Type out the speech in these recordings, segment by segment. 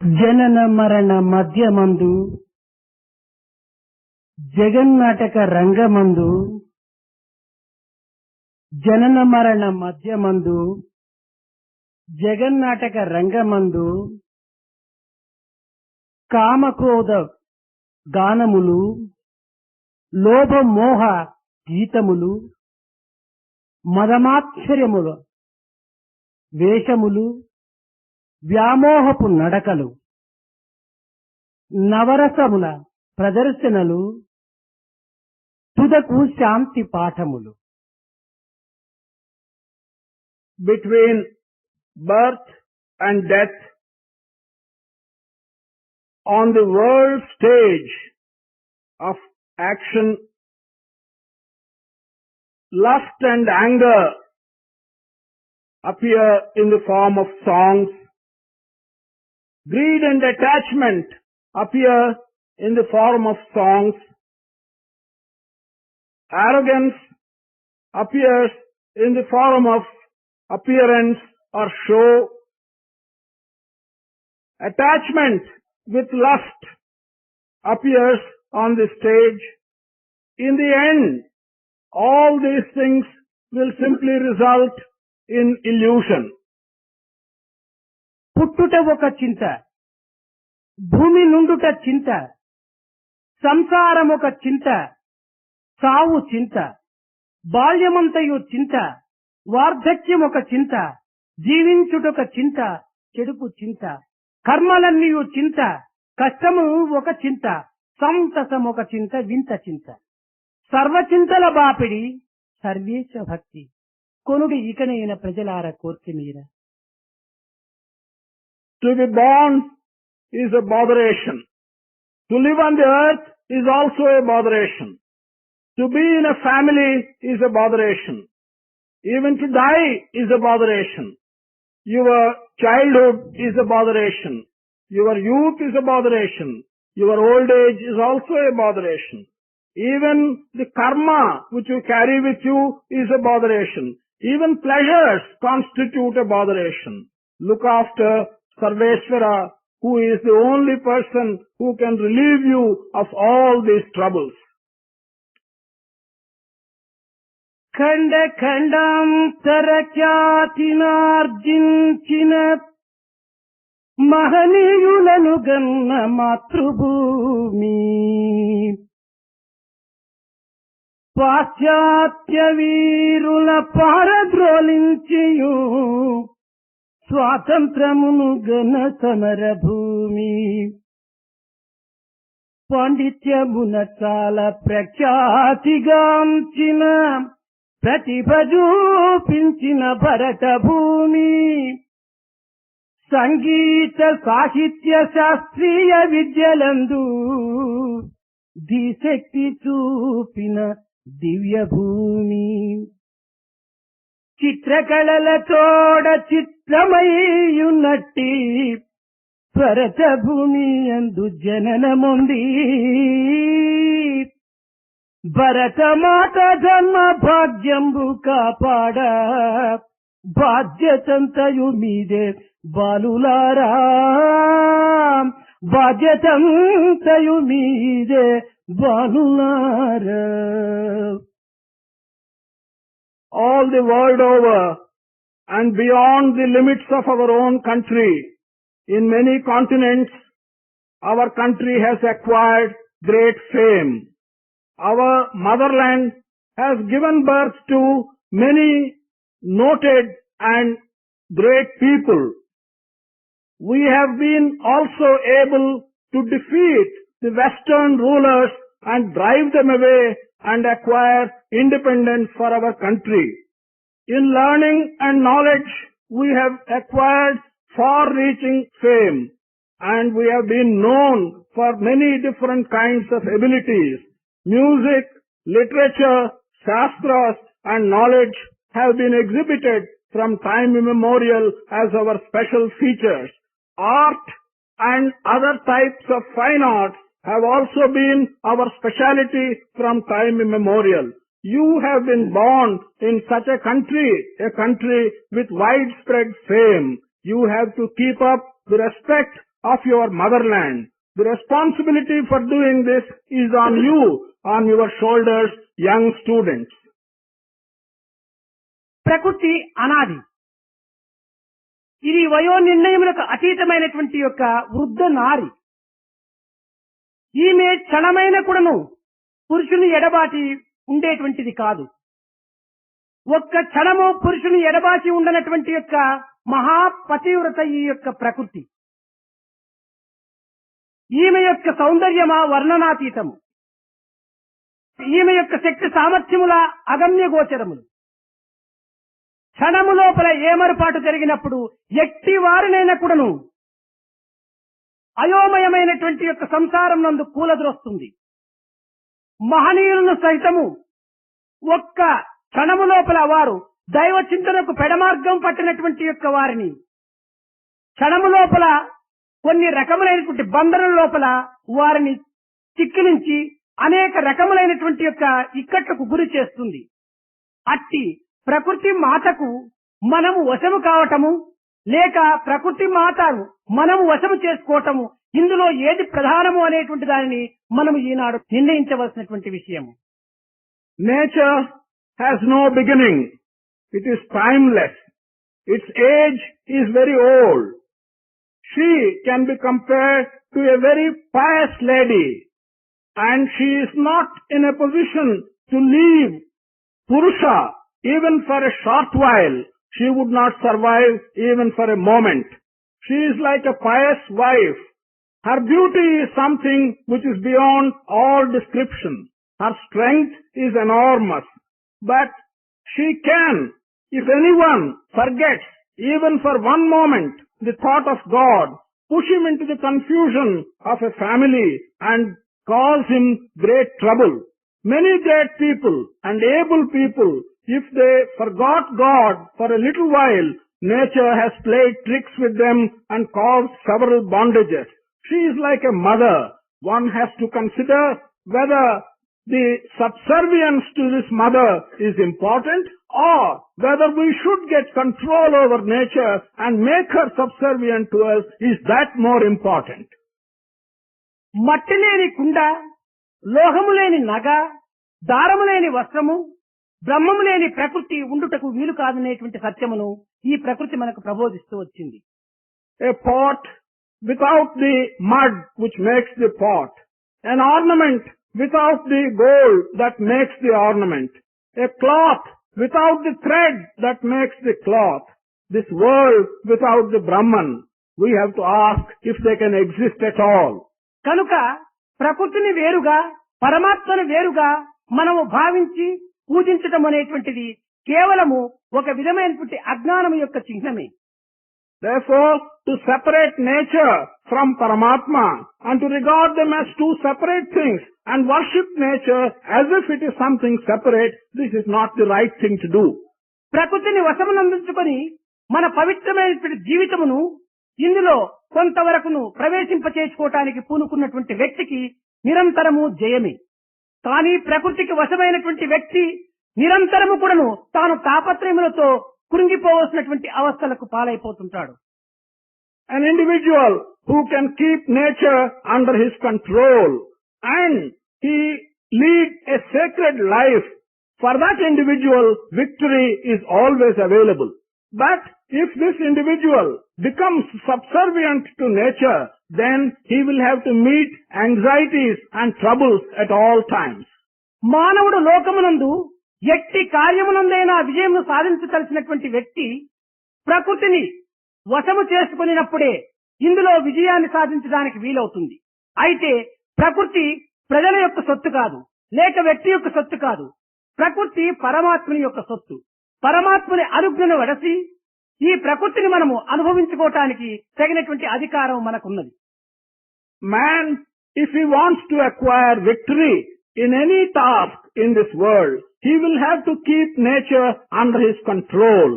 జనన మరణ మధ్యమందు జగన్నాటక రంగమందు జనన మరణ మధ్యమందు జగన్నాటక రంగమందు కామక్రోధ గానములు లోభ మోహ గీతములు మదమాశ్చర్యములు వేషములు వ్యామోహపు నడకలు నవరసముల ప్రదర్శనలు తుదకు శాంతి పాఠములు. Between birth and death on the world stage of action, lust and anger appear in the form of songs. Greed and attachment appear in the form of songs. Arrogance appears in the form of appearance or show. Attachment with lust appears on the stage. In the end, all these things will simply result in illusion. పుట్టుట ఒక చింత, భూమి నుండుట చింత, సంసారం ఒక చింత, సావు చింత, బాల్యమంతయు చింత, వార్ధక్యం ఒక చింత, జీవించుటొక చింత, చెడుపు చింత, కర్మలన్నీయు చింత, కష్టము ఒక చింత, సంతసం ఒక చింత, వింత చింత, సర్వచింతల బాపిడి సర్వేశ భక్తి కొనుడి ఇకనైన ప్రజలార కోర్తి మీర. To be born is a botheration. To live on the earth is also a botheration. To be in a family is a botheration. Even to die is a botheration. Your childhood is a botheration. Your youth is a botheration. Your old age is also a botheration. Even the karma which you carry with you is a botheration. Even pleasures constitute a botheration. Look after Sarveshwara, who is the only person who can relieve you of all these troubles. ఖండ ఖండాంతర ఖ్యాతినార్జించిన మహనీయులను గన్న మాతృభూమి పాశ్చాత్య వీరుల పారద్రోలించియు స్వాతంత్రమును గన సమర భూమి పాండిత్యమున చాలా ప్రఖ్యాతిగాంచిన ప్రతిభ చూపించిన భరత భూమి సంగీత సాహిత్య శాస్త్రీయ విద్యలందు దిశక్తి చూపిన దివ్య భూమి చిత్రకళల తోడ చిత్రమయ్యున్నట్టి భరత భూమి యందు జననముంది భరత మాత జన్మ భాగ్యంబు కాపాడ బాధ్యతంతయు మీదే బాలులారా బాధ్యతంతయు మీదే బాలులారా. All the world over and beyond the limits of our own country, in many continents, our country has acquired great fame. Our motherland has given birth to many noted and great people. We have been also able to defeat the Western rulers and drive them away and acquire independence for our country. In learning and knowledge, we have acquired far-reaching fame, and we have been known for many different kinds of abilities. Music, literature, shastras, and knowledge have been exhibited from time immemorial as our special features. Art and other types of fine arts have also been our speciality from time immemorial. You have been born in such a country with widespread fame. You have to keep up the respect of your motherland. The responsibility for doing this is on you, on your shoulders, young students. ప్రకృతి అనాది. ఇది వయో నిర్ణయములకు అతీతమైనటువంటి యొక్క వృద్ధ నారి. ఈమె క్షణమైన కూడాను పురుషుని ఎడబాటి ఉండేటువంటిది కాదు. ఒక్క క్షణము పురుషుని ఎడబాటి ఉండనటువంటి యొక్క మహాపతివ్రత ఈ యొక్క ప్రకృతి. ఈమె యొక్క సౌందర్యమా వర్ణనాతీతము. ఈమె యొక్క శక్తి సామర్థ్యముల అగమ్య గోచరములు. క్షణము లోపల ఏమరుపాటు జరిగినప్పుడు ఎట్టి వారినైనా కూడాను అయోమయమైనటువంటి యొక్క సంసారం నందు కూలద్రోస్తుంది. మహనీయులను సైతము ఒక్క క్షణము లోపల వారు దైవ చింతనకు పెడమార్గం పట్టినటువంటి యొక్క వారిని క్షణము లోపల కొన్ని రకములైనటువంటి బంధనం లోపల వారిని చిక్కిలించి అనేక రకములైనటువంటి యొక్క ఇక్కట్లకు గురి చేస్తుంది. అట్టి ప్రకృతి మాతకు మనము వశము కావటము లేక ప్రకృతి మాతను మనము వశము చేసుకోవటము, ఇందులో ఏది ప్రధానము అనేటువంటి దానిని మనము ఈనాడు నిర్ణయించవలసినటువంటి విషయము. Nature has no beginning. It is timeless. Its age is very old. She can be compared to a very pious lady, and she is not in a position to leave Purusha even for a short while. She would not survive even for a moment. She is like a pious wife. Her beauty is something which is beyond all description. Her strength is enormous. But she can, if anyone forgets even for one moment the thought of God, push him into the confusion of a family and cause him great trouble. Many great people and able people, if they forgot God for a little while, nature has played tricks with them and caused several bondages. She is like a mother. One has to consider whether the subservience to this mother is important or whether we should get control over nature and make her subservient to us. Is that more important? మట్టి లేని కుండ, లోహము లేని నగ, దారము లేని వస్త్రము, బ్రహ్మము లేని ప్రకృతి ఉండుటకు వీలు కాదనేటువంటి సత్యమును ఈ ప్రకృతి మనకు ప్రబోధిస్తూ వచ్చింది. A pot without the mud which makes the pot, an ornament without the gold that makes the ornament, a cloth without the thread that makes the cloth, this world without the Brahman, we have to ask if they can exist at all. కనుక ప్రకృతిని వేరుగా పరమాత్మను వేరుగా మనము భావించి పూజించటం అనేటువంటిది కేవలము ఒక విధమైనటువంటి అజ్ఞానం యొక్క చిహ్నమే. Therefore, to separate nature from Paramatma and to regard them as two separate things and worship nature as if it is something separate, this is not the right thing to do. ప్రకృతిని వశమునందుకొని మన పవిత్రమైనటువంటి జీవితమును ఇందులో కొంతవరకును ప్రవేశింపచేసుకోవటానికి పూనుకున్నటువంటి వ్యక్తికి నిరంతరము జయమే. కానీ ప్రకృతికి వశమైనటువంటి వ్యక్తి నిరంతరము కూడాను తాను తాపత్రయములతో కృంగిపోవలసినటువంటి అవస్థలకు పాలైపోతుంటాడు. An individual who can keep nature under his control and he lead a sacred life, for that individual victory is always available. But if this individual becomes subservient to nature, then he will have to meet anxieties and troubles at all times. మానవుడు లోకమునందు ఎట్టి కార్యమునందైనా విజయమును సాధించదలిసినటువంటి వ్యక్తి ప్రకృతిని వశము చేసుకున్నప్పుడే ఇందులో విజయాన్ని సాధించడానికి వీలవుతుంది. అయితే ప్రకృతి ప్రజల యొక్క సొత్తు కాదు, లేక వ్యక్తి యొక్క సొత్తు కాదు. ప్రకృతి పరమాత్మని యొక్క సొత్తు. పరమాత్మని అనుజ్ఞను వడసి ఈ ప్రకృతిని మనము అనుభవించుకోవటానికి తగినటువంటి అధికారం మనకున్నది. Man, if he wants to acquire victory in any task in this world, he will have to keep nature under his control.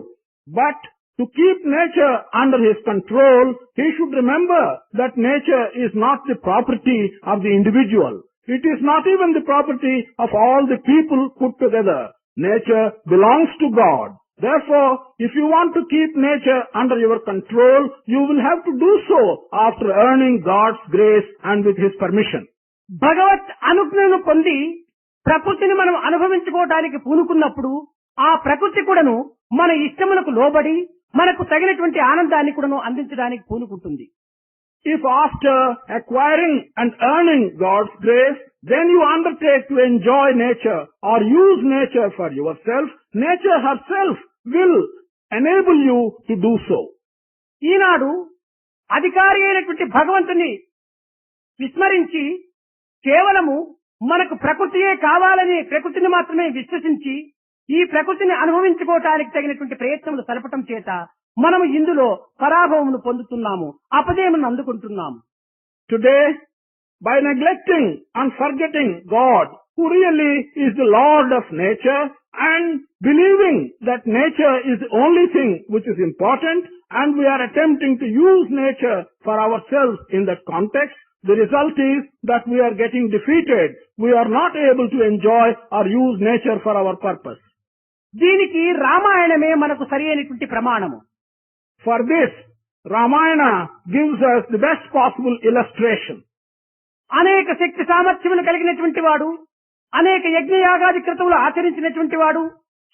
But to keep nature under his control, he should remember that nature is not the property of the individual. It is not even the property of all the people put together. Nature belongs to God. Therefore, if you want to keep nature under your control, you will have to do so after earning God's grace and with His permission. భగవత్ అనుజ్ఞను పొంది ప్రకృతిని మనం అనుభవించుకోవడానికి పూనుకున్నప్పుడు ఆ ప్రకృతి కూడాను మన ఇష్టములకు లోబడి మనకు తగినటువంటి ఆనందాన్ని కూడాను అందించడానికి పూనుకుంటుంది. If after acquiring and earning God's grace, then you undertake to enjoy nature or use nature for yourself, nature herself will enable you to do so. ఈనాడు అధికారి అయినటువంటి భగవంతుని విస్మరించి కేవలము మనకు ప్రకృతియే కావాలని ప్రకృతిని మాత్రమే విశ్వసించి ఈ ప్రకృతిని అనుభవించుకోవటానికి తగినటువంటి ప్రయత్నములు సలపటం చేత మనము ఇందులో పరాభవమును పొందుతున్నాము, అపజయమును అందుకుంటున్నాము. Today, by neglecting and forgetting God, who really is the Lord of nature, and believing that nature is the only thing which is important, and we are attempting to use nature for ourselves in that context, the result is that we are getting defeated. We are not able to enjoy or use nature for our purpose. దీనికి రామాయణమే మనకు సరి అయినటువంటి ప్రమాణము. For this, Ramayana gives us the best possible illustration. అనేక శక్తి సామర్థ్యములు కలిగినటువంటి వాడు, అనేక యజ్ఞయాగాది క్రతువులు ఆచరించినటువంటి వాడు,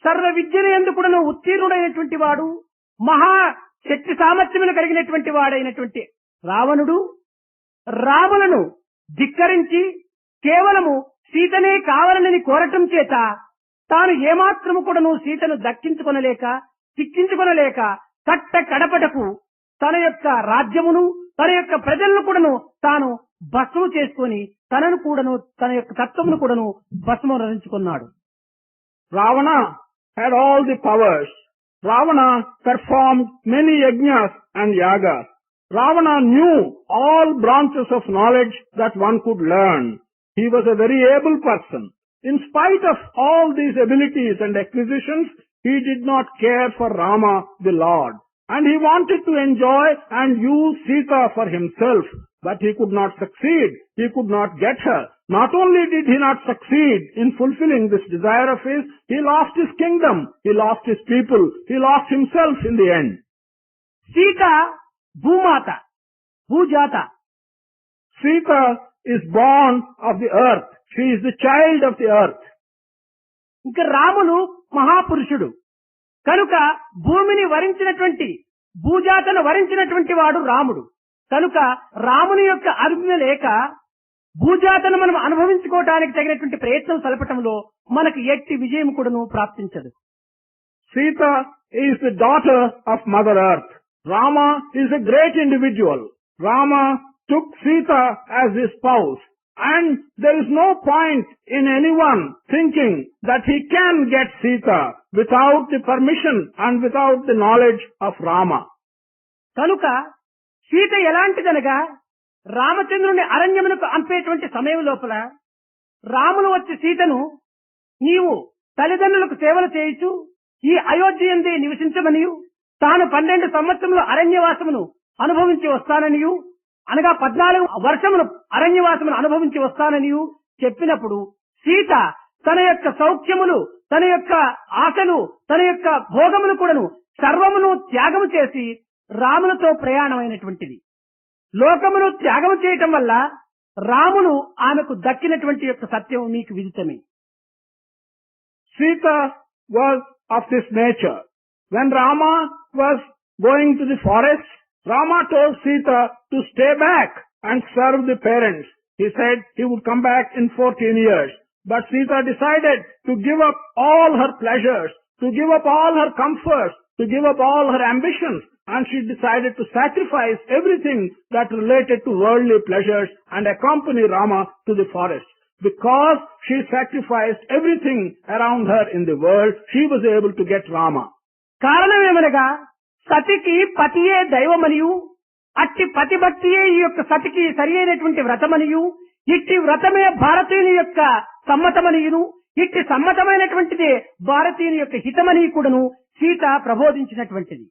సర్వ విద్యల యందు కూడాను ఉత్తీర్ణుడైనటువంటి వాడు, మహా శక్తి సామర్థ్యములు కలిగినటువంటి వాడైనటువంటి రావణుడు రాములను ధిక్కరించి కేవలము సీతనే కావాలని కోరటం చేత తాను ఏమాత్రము కూడాను సీతను దక్కించుకొనలేక చిక్కించుకొనలేక కట్ట కడపటకు తన యొక్క రాజ్యమును తన యొక్క ప్రజలను కూడాను తాను భస్మము చేసుకొని తనను కూడాను తన యొక్క తత్వమును కూడాను భస్మం రణించుకున్నాడు. Ravana had all the powers. Ravana performed many yajnas and yagas. Ravana knew all branches of knowledge that one could learn. He was a very able person. In spite of all these abilities and acquisitions, he did not care for Rama, the Lord. And he wanted to enjoy and use Sita for himself. But he could not succeed. He could not get her. Not only did he not succeed in fulfilling this desire of his, he lost his kingdom. He lost his people. He lost himself in the end. Sita, Bhumata, Bhujata. Sita is born of the earth. She is the child of the earth. ఇంకా రాములు మహాపురుషుడు కనుక భూమిని వరించినటువంటి భూజాతను వరించినటువంటి వాడు రాముడు. కనుక రాముని యొక్క అనుజ్ఞ లేక భూజాతను మనం అనుభవించుకోవడానికి తగినటువంటి ప్రయత్నం సలపటంలో మనకు ఎట్టి విజయం కూడాను ప్రాప్తించదు. Sita is the daughter of Mother Earth. Rama is a great individual. Rama took Sita as his spouse. And there is no point in anyone thinking that he can get Sita without the permission and without the knowledge of Rama. కనుక సీత ఎలాంటిదనగా రామచంద్రుని అరణ్యమునకు అంపేటువంటి సమయం లోపల రాములు వచ్చి సీతను నీవు తల్లిదండ్రులకు సేవలు చేయించు ఈ అయోధ్య యందే నివసించమనియు తాను 12 సంవత్సరముల అరణ్యవాసమును అనుభవించి వస్తాననియు అనగా 14 వర్షములు అరణ్యవాసమును అనుభవించి వస్తాననియు చెప్పినప్పుడు సీత తన యొక్క సౌఖ్యములు తన యొక్క ఆశలు తన యొక్క భోగములు కూడాను సర్వమును త్యాగము చేసి రాములతో ప్రయాణమైనటువంటిది. లోకమును త్యాగము చేయటం వల్ల రాములు ఆమెకు దక్కినటువంటి యొక్క సత్యం మీకు విదితమే. Sita was of this nature. When Rama was going to the forest, Rama told Sita to stay back and serve the parents. He said he would come back in 14 years. But Sita decided to give up all her pleasures, to give up all her comforts, to give up all her ambitions, and she decided to sacrifice everything that related to worldly pleasures and accompany Rama to the forest. Because she sacrificed everything around her in the world, she was able to get Rama. కారణమేమనగా సతికి పతియే దైవమనియు అట్టి పతిభక్తియే ఈ యొక్క సతికి సరి అయినటువంటి వ్రతమనియు ఇట్టి వ్రతమే భారతీయుని యొక్క సమ్మతమనియును ఇట్టి సమ్మతమైనటువంటిదే భారతీయుని యొక్క హితమని కూడాను Sita ప్రబోధించినటువంటిది.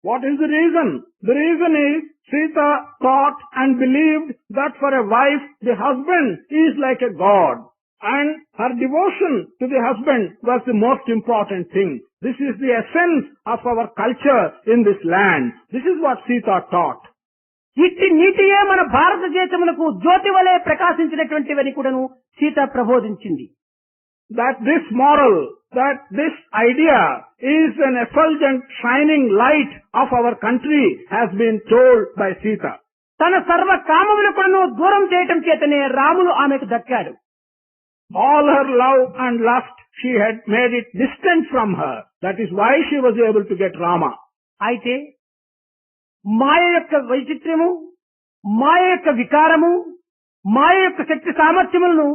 What is the reason? The reason is Sita thought and believed that for a wife the husband is like a god, and her devotion to the husband was the most important thing. This is the essence of our culture in this land. This is what Sita taught. ఇట్టి నీతియే మన భారతదేశమునకు జ్యోతి వలె ప్రకాశించినటువంటివని కూడాను Sita ప్రబోధించింది. That this moral, that this idea is an effulgent shining light of our country has been told by Sita. తన సర్వ కామములను దూరం చేయటం చేతనే రాములు ఆమెకు దక్కాడు. All her love and lust, she had made it distant from her. That is why she was able to get Rama. అయితే మాయ యొక్క వైచిత్ర్యము, మాయ యొక్క వికారము, మాయ యొక్క శక్తి సామర్థ్యములను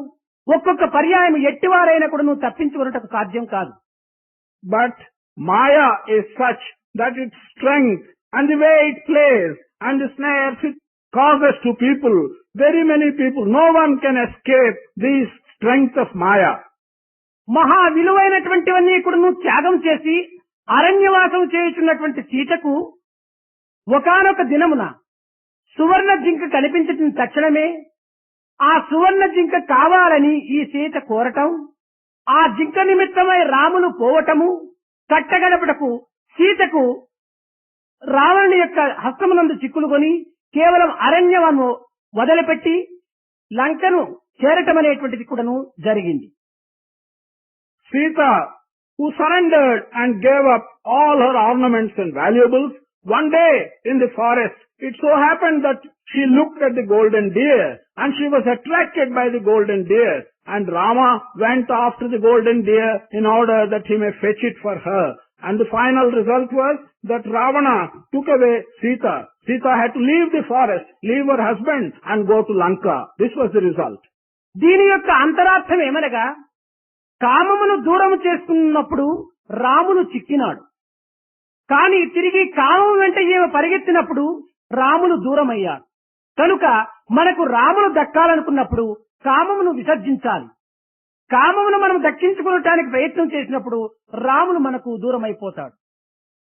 ఒక్కొక్క పర్యాయం ఎట్టివారైనా కూడా నువ్వు తప్పించుకున్నట్టు సాధ్యం కాదు. But Maya is such that its strength and the way it plays and the snares it causes to people, very many people, no one can escape this strength of Maya. మహా విలువైనటువంటివన్నీ కూడా నువ్వు త్యాగం చేసి అరణ్యవాసం చేయుచున్నటువంటి సీతకు ఒకానొక దినమున సువర్ణ జింక కనిపించిన తక్షణమే ఆ సువర్ణ జింక కావాలని ఈ సీత కోరటం, ఆ జింక నిమిత్తమై రాములు పోవటము, కట్టగడపటకు సీతకు రావణుని యొక్క హస్తమునందు చిక్కులుకొని కేవలం అరణ్యము వదిలిపెట్టి లంకను చేరటం అనేటువంటిది కూడాను జరిగింది. Sita, who surrendered and gave up all her ornaments and valuables, one day in the forest, it so happened that she looked at the golden deer and she was attracted by the golden deer, and Rama went after the golden deer in order that he may fetch it for her. And the final result was that Ravana took away Sita. Sita had to leave the forest, leave her husband and go to Lanka. This was the result. దీని యొక్క అంతరార్థం ఏమనగా కామమును దూరం చేసుకున్నప్పుడు రాములు చిక్కినాడు. కానీ తిరిగి కామం వెంట ఈమె పరిగెత్తినప్పుడు రాములు దూరమయ్యాడు. కనుక మనకు రాములు దక్కాలనుకున్నప్పుడు కామమును విసర్జించాలి. కామమును మనం దక్కించుకోవటానికి ప్రయత్నం చేసినప్పుడు రాములు మనకు దూరం అయిపోతాడు.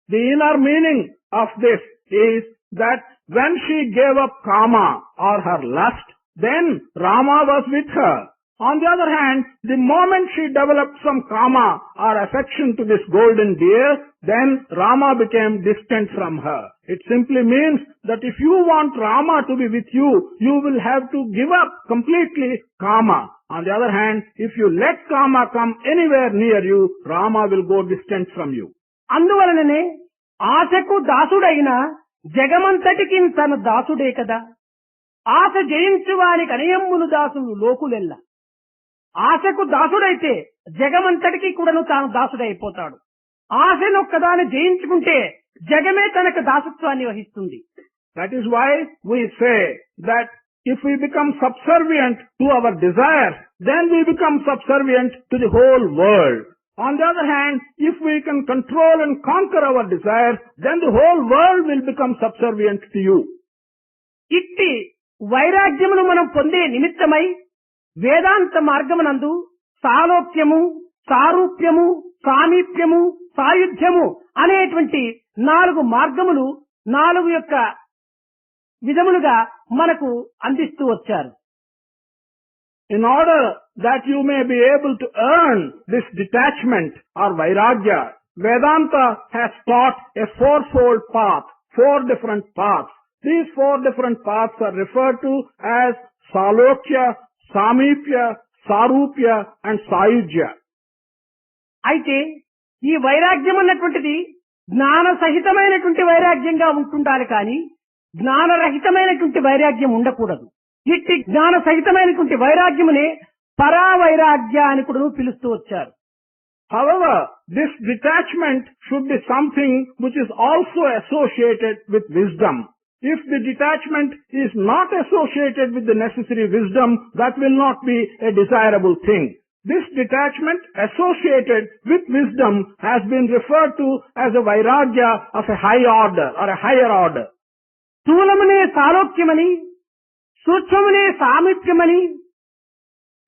The inner meaning of this is that when she gave up kama or her lust, then Rama was with her. On the other hand, the moment she developed some kama or affection to this golden deer, then Rama became distant from her. It simply means that if you want Rama to be with you, you will have to give up completely kama. On the other hand, if you let kama come anywhere near you, Rama will go distant from you. అందువలననే ఆశకు దాసుడైన జగమంతటికి తన దాసుడే కదా. ఆశ జయించు వారికి అనయమ్ములు దాసులు లోకులెల్ల. ఆశకు దాసుడైతే జగమంతటికి కూడాను తాను దాసుడైపోతాడు. ఆశనొక్కదాన్ని జయించుకుంటే జగమే తనకు దాసత్వాన్ని వహిస్తుంది. That is why we say that if we become subservient to our desires, then we become subservient to the whole world. On the other hand, if we can control and conquer our desires, then the whole world will become subservient to you. ఇట్టి వైరాగ్యమును మనం పొందే నిమిత్తమై వేదాంత మార్గమునందు సాలోక్యము, సారూప్యము, సామీప్యము, సాయుధ్యము అనేటువంటి 4 మార్గములు 4 యొక్క విధములుగా మనకు అందిస్తూ వచ్చారు. In order that you may be able to earn this detachment or vairagya, Vedanta has taught a 4-fold path, 4 different paths. These 4 different paths are referred to as Salokya, Samipya, Sarupya and Sayujya. అయితే ఈ వైరాగ్యం అన్నటువంటిది జ్ఞాన సహితమైనటువంటి వైరాగ్యంగా ఉంటుండాలి కానీ జ్ఞానరహితమైనటువంటి వైరాగ్యం ఉండకూడదు. ఇట్టి జ్ఞాన సహితమైనటువంటి వైరాగ్యమునే పరావైరాగ్య అని కూడా పిలుస్తూ వచ్చారు. However, this detachment should be something which is also associated with wisdom. If the detachment is not associated with the necessary wisdom, that will not be a desirable thing. This detachment associated with wisdom has been referred to as a vairagya of a high order or a higher order. స్థూలమునే సాలోక్యమని, సూక్ష్మమునే సామీప్యమని,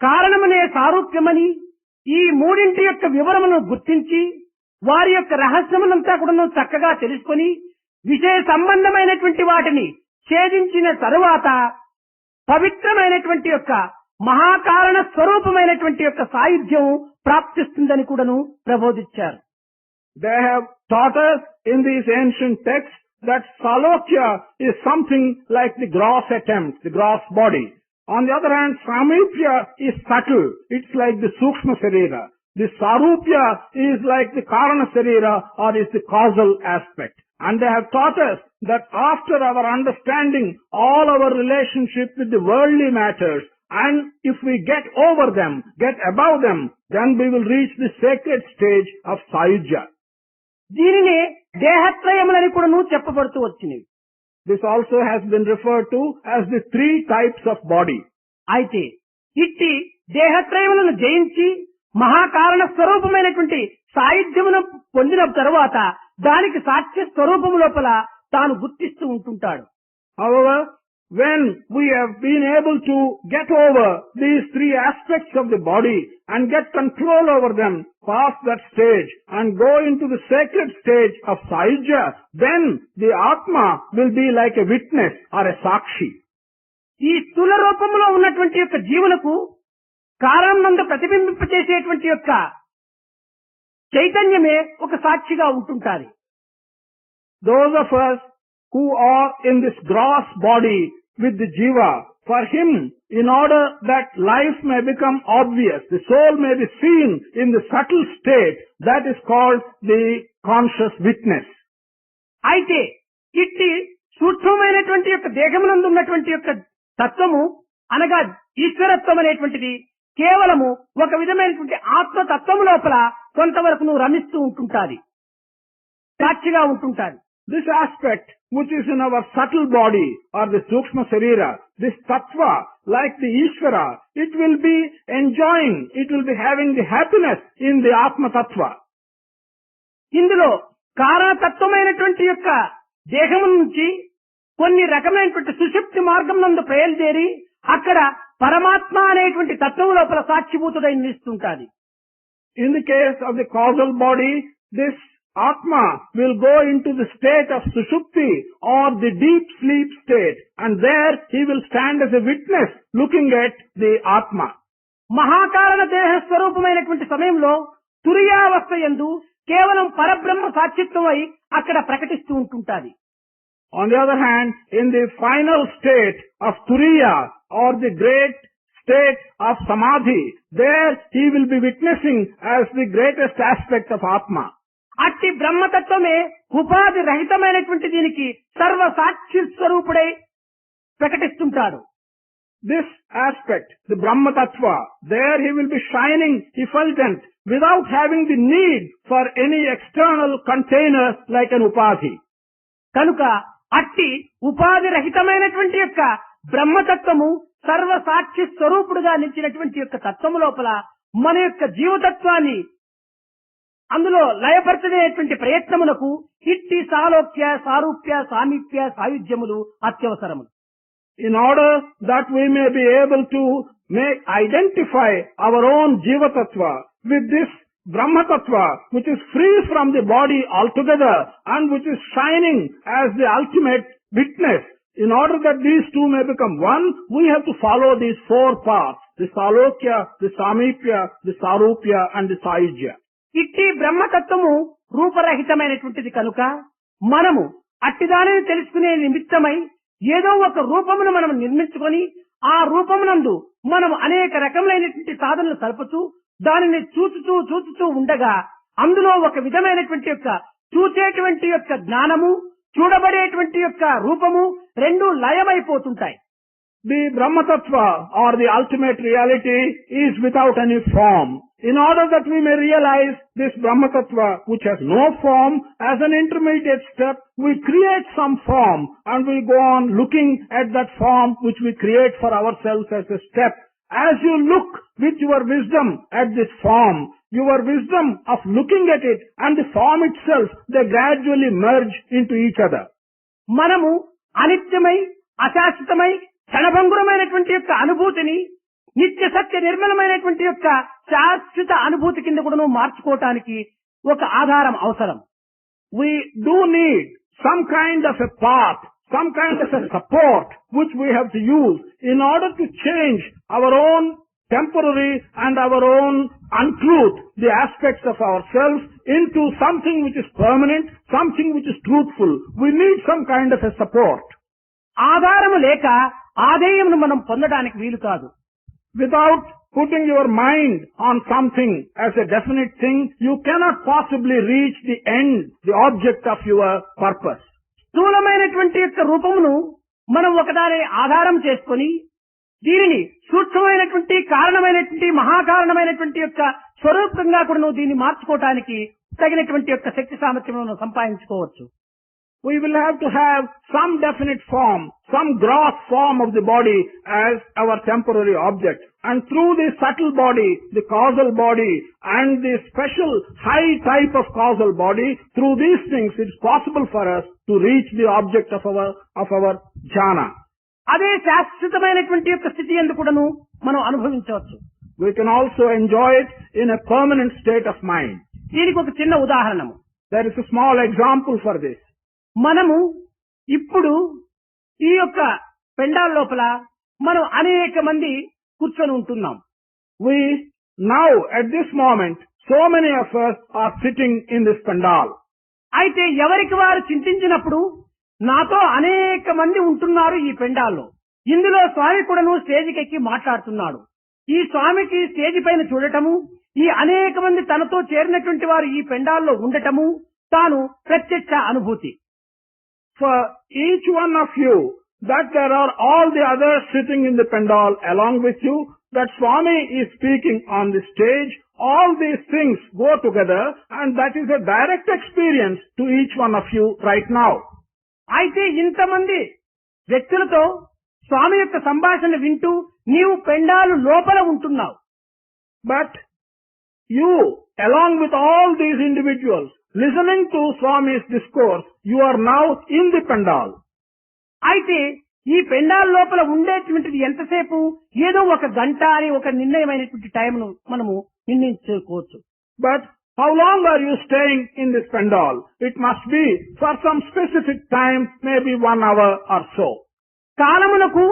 కారణమునే సారూప్యమని ఈ 3 యొక్క వివరమును గుర్తించి వారి యొక్క రహస్యమునంతా కూడా చక్కగా తెలుసుకొని విషయ సంబంధమైనటువంటి వాటిని ఛేదించిన తరువాత పవిత్రమైనటువంటి యొక్క మహాకారణ స్వరూపమైనటువంటి యొక్క సాయుధ్యం ప్రాప్తిస్తుందని కూడాను ప్రబోధించారు. They have taught us in these ancient texts that Salokya is something like the gross attempt, the gross body. On the other hand, Samipya is subtle. It's like the Sukshma Sarira. The Sarupya is like the Karana Sarira, or is the causal aspect. And they have taught us that after our understanding all our relationship with the worldly matters, and if we get over them, get above them, then we will reach the sacred stage of Sayujya. దీనినే దేహత్రయములని కూడాను చెప్పబడుతూ వచ్చినవి. This also has been referred to as the three types of body. అయితే ఇట్టి దేహత్రయములను జయించి మహాకారణ స్వరూపమైనటువంటి సాయుధ్యమును పొందిన తరువాత దానికి సాక్ష్య స్వరూపము లోపల తాను గుర్తిస్తూ ఉంటుంటాడు. However, when we have been able to get over these three aspects of the body and get control over them, pass that stage and go into the sacred stage of Sayujya, then the Atma will be like a witness or a Sakshi. ఈ స్థూల రూపంలో ఉన్నటువంటి యొక్క జీవులకు కారణం నందు ప్రతిబింబింపచేసేటువంటి యొక్క చైతన్యమే ఒక సాక్షిగా ఉంటుంటారు. Those of us who are in this gross body with the jiva, for him, in order that life may become obvious, the soul may be seen in the subtle state, that is called the conscious witness. అయితే ఇట్టి సూక్ష్మమైనటువంటి యొక్క దేహమునందు ఉన్నటువంటి యొక్క తత్వము అనగా ఈశ్వరత్వం అనేటువంటిది కేవలము ఒక విధమైనటువంటి ఆత్మతత్వము లోపల కొంతవరకు నువ్వు రమిస్తూ ఉంటుంటాది, సాక్షిగా ఉంటుంటాది. This aspect which is in our subtle body or the Sukshma Sarira, this Tattva, like the Ishvara, it will be enjoying, it will be having the happiness in the Atma Tattva. ఇందులో కారణతత్వమైనటువంటి యొక్క దేహము నుంచి కొన్ని రకమైనటువంటి సుషుప్తి మార్గం నందు బయలుదేరి అక్కడ పరమాత్మ అనేటువంటి తత్వం లోపల సాక్షిభూతుడై నిలుస్తుంటాది. In the case of the causal body, this Atma will go into the state of Sushupti or the deep sleep state, and there he will stand as a witness looking at the Atma. మహాకారణ దేహ స్వరూపమైనటువంటి సమయంలో తురియావస్థ యందు కేవలం పరబ్రహ్మ సాక్షిత్వమై అక్కడ ప్రకటిస్తూ ఉంటుంటాది. On the other hand, in the final state of Turiya or the great state of Samadhi, there he will be witnessing as the greatest aspect of Atma. అట్టి బ్రహ్మతత్వమే ఉపాధి రహితమైనటువంటి దీనికి సర్వ సాక్షి స్వరూపుడై ప్రకటిస్తుంటాడు. This aspect, the Brahma Tattva, there he will be shining effulgent without having the need for any external container like an upadhi. కనుక అట్టి ఉపాధి రహితమైనటువంటి యొక్క బ్రహ్మతత్వము సర్వ సాక్షి స్వరూపుడుగా నిలిచినటువంటి యొక్క తత్వము లోపల మన యొక్క జీవతత్వాన్ని అందులో లయపరచనేటువంటి ప్రయత్నమునకు ఇట్టి సాలోక్య సారూప్య సామీప్య సాయుధ్యములు అత్యవసరములు. In order that we may be able to identify our own Jiva Tattva with this Brahma Tattva, which is free from the body altogether and which is shining as the ultimate witness, in order that these two may become one, we have to follow these four paths: the Salokya, the Samipya, the Sarupya and the Sayujya. ఇట్టి బ్రహ్మతత్వము రూపరహితమైనటువంటిది కనుక మనము అట్టిదానిని తెలుసుకునే నిమిత్తమై ఏదో ఒక రూపమును మనం నిర్మించుకొని ఆ రూపమునందు మనం అనేక రకములైనటువంటి సాధనలు సలుపుతూ దానిని చూచుతూ ఉండగా అందులో ఒక విధమైనటువంటి యొక్క చూచేటువంటి యొక్క జ్ఞానము చూడబడేటువంటి యొక్క రూపము రెండు లయమైపోతుంటాయి. The Brahma Tattva or the ultimate reality is without any form. In order that we may realize this Brahma Tattva, which has no form, as an intermediate step, we create some form and we go on looking at that form which we create for ourselves as a step. As you look with your wisdom at this form, your wisdom of looking at it and the form itself, they gradually merge into each other. మనము అనిత్యమై అశాశ్వతమై క్షణభంగురమైనటువంటి యొక్క అనుభూతిని నిత్య సత్య నిర్మలమైనటువంటి యొక్క శాశ్వత అనుభూతి కింద కూడా మార్చుకోవటానికి ఒక ఆధారం అవసరం. We do need some kind of a path, some kind of a support which we have to use in order to change our own temporary and our own untruth, the aspects of ourselves, into something which is permanent, something which is truthful. We need some kind of a support. ఆధారము లేక ఆధేయమును మనం పొందడానికి వీలు కాదు. Without putting your mind on something as a definite thing, you cannot possibly reach the end, the object of your purpose. స్థూలమైనటువంటి యొక్క రూపమును మనం ఒకదాని ఆధారం చేసుకొని దీనిని సూక్ష్మమైనటువంటి కారణమైనటువంటి మహాకారణమైనటువంటి యొక్క స్వరూపంగా కూడా దీన్ని మార్చుకోవటానికి తగినటువంటి యొక్క శక్తి సామర్థ్యములను సంపాదించుకోవచ్చు. We will have to have some definite form, some gross form of the body as our temporary object. And through the subtle body, the causal body, and the special high type of causal body, through these things it is possible for us to reach the object of our jhana. అదే శాశ్వతమైనటువంటి యొక్క స్థితి యందు కూడాను మనం అనుభవించవచ్చు. We can also enjoy it in a permanent state of mind. దీనికి ఒక చిన్న ఉదాహరణము. There is a small example for this. మనము ఇప్పుడు ఈ యొక్క పెండాల లోపల మనం అనేక మంది కూర్చొని ఉంటున్నాం. We now at this moment, so many of us are sitting in this pandal. అయితే ఎవరికి వారు చింతించినప్పుడు నాతో అనేక మంది ఉంటున్నారు ఈ పెండాల్లో. ఇందులో స్వామి కూడాను స్టేజికి ఎక్కి మాట్లాడుతున్నాడు. ఈ స్వామికి స్టేజి పైన చూడటము, ఈ అనేక మంది తనతో చేరినటువంటి వారు ఈ పెండాల్లో ఉండటము తాను ప్రత్యక్ష అనుభూతి. For each one of you, that there are all the others sitting in the pandal along with you, that Swami is speaking on the stage, all these things go together, and that is a direct experience to each one of you right now. అయితే ఇంతమంది వ్యక్తులతో స్వామి యొక్క సంభాషణ వింటూ నీవు పెండాలు లోపల ఉంటున్నావు. But you, along with all these individuals, listening to Swami's discourse, you are now in the pandal. అయితే ఈ పెండాల లోపల ఉండేటువంటిది ఎంతసేపు, ఏదో ఒక గంట అని ఒక నిర్ణయమైనటువంటి టైంను మనము నిర్ణయించుకోవచ్చు. But how long are you staying in this pandal? It must be for some specific time, maybe 1 hour or so. కాలమునకు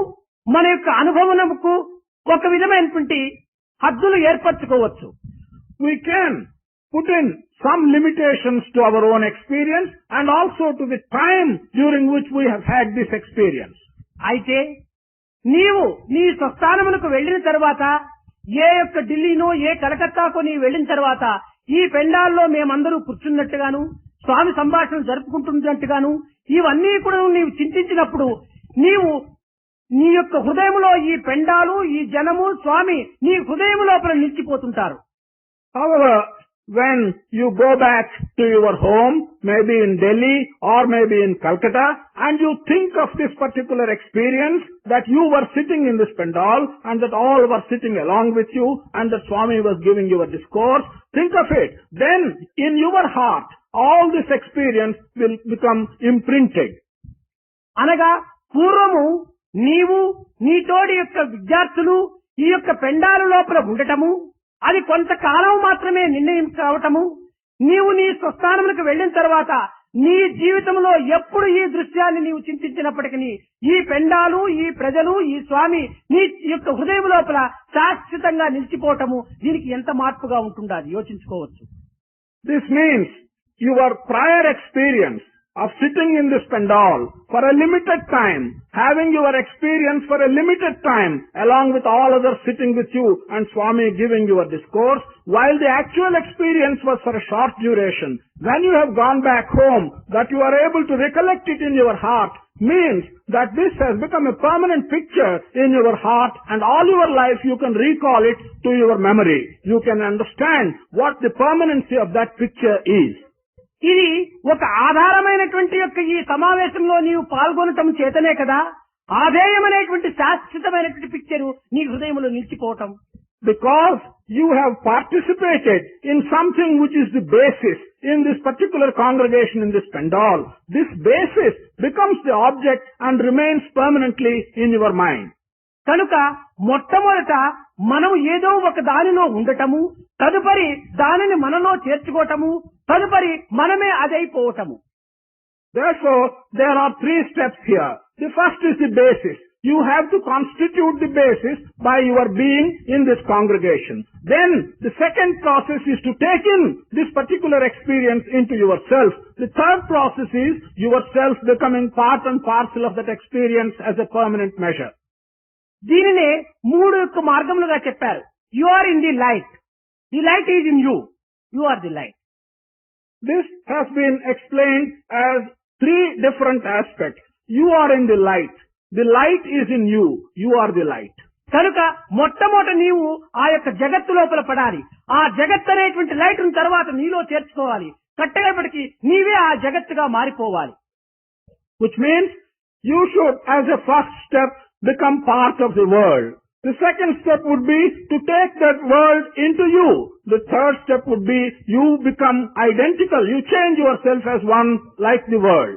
మన యొక్క అనుభవమునకు ఒక విధమైనటువంటి హద్దులు ఏర్పరచుకోవచ్చు. We can put in some limitations to our own experience and also to the time during which we have had this experience. అయితే నీవు నీ స్వస్థానమునకు వెళ్లిన తర్వాత, ఏ యొక్క ఢిల్లీనో ఏ కలకత్తాకో నీవు వెళ్లిన తర్వాత ఈ పెండాల్లో మేమందరూ కూర్చున్నట్టుగాను స్వామి సంభాషణ జరుపుకుంటున్నట్టుగాను ఇవన్నీ కూడా నీవు చింతించినప్పుడు నీవు నీ యొక్క హృదయంలో ఈ పెండాలు, ఈ జనము, స్వామి నీ హృదయం లోపల నిలిచిపోతుంటారు. However, when you go back to your home, maybe in Delhi or maybe in Calcutta, and you think of this particular experience, that you were sitting in this pandal and that all were sitting along with you and that Swami was giving you a discourse, think of it. Then in your heart, all this experience will become imprinted. అనగా పూర్వము నీవు నీతోడి యొక్క విద్యార్థులు ఈ యొక్క పెండాల లోపల ఉండటము, అది కొంతకాలం మాత్రమే నిర్ణయం కావటము, నీవు నీ స్వస్థానములకు వెళ్లిన తర్వాత నీ జీవితంలో ఎప్పుడు ఈ దృశ్యాన్ని నీవు చింతించినప్పటికీ ఈ పెండాలు, ఈ ప్రజలు, ఈ స్వామి నీ యొక్క హృదయం లోపల శాశ్వతంగా నిలిచిపోవటము, దీనికి ఎంత మార్పుగా ఉంటుందో అది యోచించుకోవచ్చు. This means your prior experience of sitting in this pandal for a limited time, having your experience for a limited time along with all others sitting with you and Swami giving you a discourse, while the actual experience was for a short duration, when you have gone back home, that you are able to recollect it in your heart, means that this has become a permanent picture in your heart, and all your life you can recall it to your memory. You can understand what the permanency of that picture is. ఇది ఒక ఆధారమైనటువంటి యొక్క ఈ సమావేశంలో నీవు పాల్గొనటం చేతనే కదా ఆధేయమైనటువంటి శాశ్వతమైనటువంటి picture నీ హృదయంలో నిలిచిపోవటం. Because you have participated in something which is the basis in this particular congregation in this pandal, this basis becomes the object and remains permanently in your mind. కనుక మొట్టమొదట మనం ఏదో ఒక దానిలో ఉండటము, తదుపరి దానిని మనలో చేర్చుకోవటము, తదుపరి మనమే అదైపోవటము. Therefore, there are 3 steps here. The first is the basis. you have to constitute the basis by your being in this congregation. Then the second process is to take in this particular experience into yourself. The third process is yourself becoming part and parcel of that experience as a permanent measure. దీనినే 3 మార్గములుగా చెప్పారు. You are in the light. The light is in you. You are the light. This has been explained as 3 different aspects. You are in the light. The light is in you. You are the light. కనుక మొట్టమొదట నీవు ఆ యొక్క జగత్తు లోపల పడాలి. ఆ జగత్ అనేటువంటి లైట్ తర్వాత నీలో చేర్చుకోవాలి. కట్టేపటికి నీవే ఆ జగత్తుగా మారిపోవాలి. Which means you should, as a first step, become part of the world. The second step would be to take that world into you. The third step would be you become identical. You change yourself as one like the world.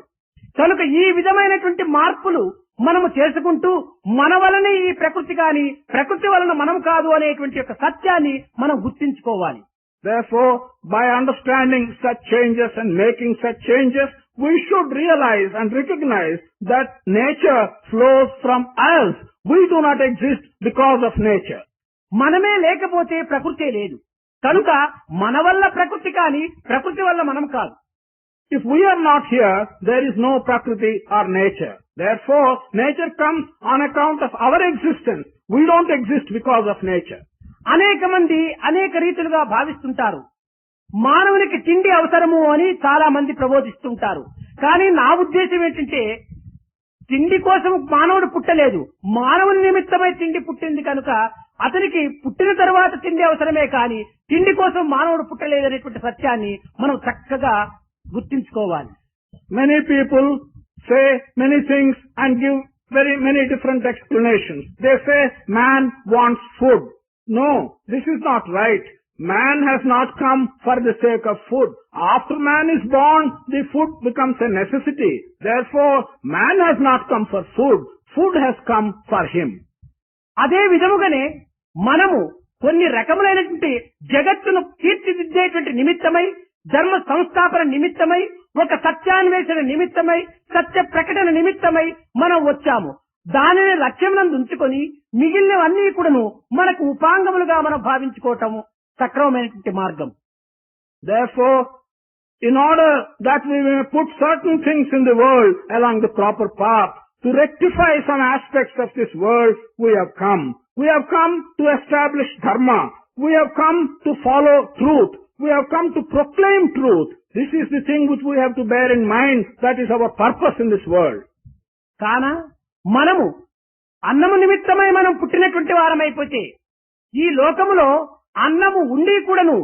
కనుక ఈ విధమైనటువంటి మార్పులు మనము చేసుకుంటూ మన వలన ఈ ప్రకృతి కాని ప్రకృతి వలన మనం కాదు అనేటువంటి యొక్క సత్యాన్ని మనం గుర్తించుకోవాలి. Therefore, by understanding such changes and making such changes, we should realize and recognize that nature flows from us. We do not exist because of nature. మనమే లేకపోతే ప్రకృతే లేదు. కనుక మన వల్ల ప్రకృతి కాని ప్రకృతి వల్ల మనం కాదు. If we are not here, there is no Prakriti or nature. Therefore, nature comes on account of our existence. We don't exist because of nature. అనేక మంది అనేక రీతులుగా భావిస్తుంటారు. మానవునికి తిండి అవసరము అని చాలా మంది ప్రబోధిస్తుంటారు. కానీ నా ఉద్దేశం ఏంటంటే తిండి కోసం మానవుడు పుట్టలేదు. మానవుని నిమిత్తమై తిండి పుట్టింది కనుక అతనికి పుట్టిన తర్వాత తిండి అవసరమే కానీ తిండి కోసం మానవుడు పుట్టలేదనేటువంటి సత్యాన్ని మనం చక్కగా గుర్తించుకోవాలి. Many people say many things and give very many different explanations. They say man wants food. No, this is not right. Man has not come for the sake of food. After man is born, the food becomes a necessity. Therefore, man has not come for food. Food has come for him. అదే విధముగానే మనము కొన్ని రకములైనటువంటి జగత్తును తీర్చిదిద్దేటువంటి నిమిత్తమై ధర్మ సంస్థాపన నిమిత్తమై ఒక సత్యాన్వేషణ నిమిత్తమై సత్య ప్రకటన నిమిత్తమై మనం వచ్చాము. దానిని లక్ష్యమునందు ఉంచుకొని మిగిలినవన్నీ కూడాను మనకు ఉపాంగములుగా మనం భావించుకోవటము సక్రమమైనటువంటి మార్గం. Therefore, in order that we may put certain things in the world along the proper path, to rectify some aspects of this world, we have come. We have come to establish dharma. We have come to follow truth. We have come to proclaim truth. This is the thing which we have to bear in mind. That is our purpose in this world. కాన మనము అన్నము నిమిత్తమై మనం పుట్టినటువంటి వారమైపోతే ఈ లోకములో అన్నము ఉండి కూడాను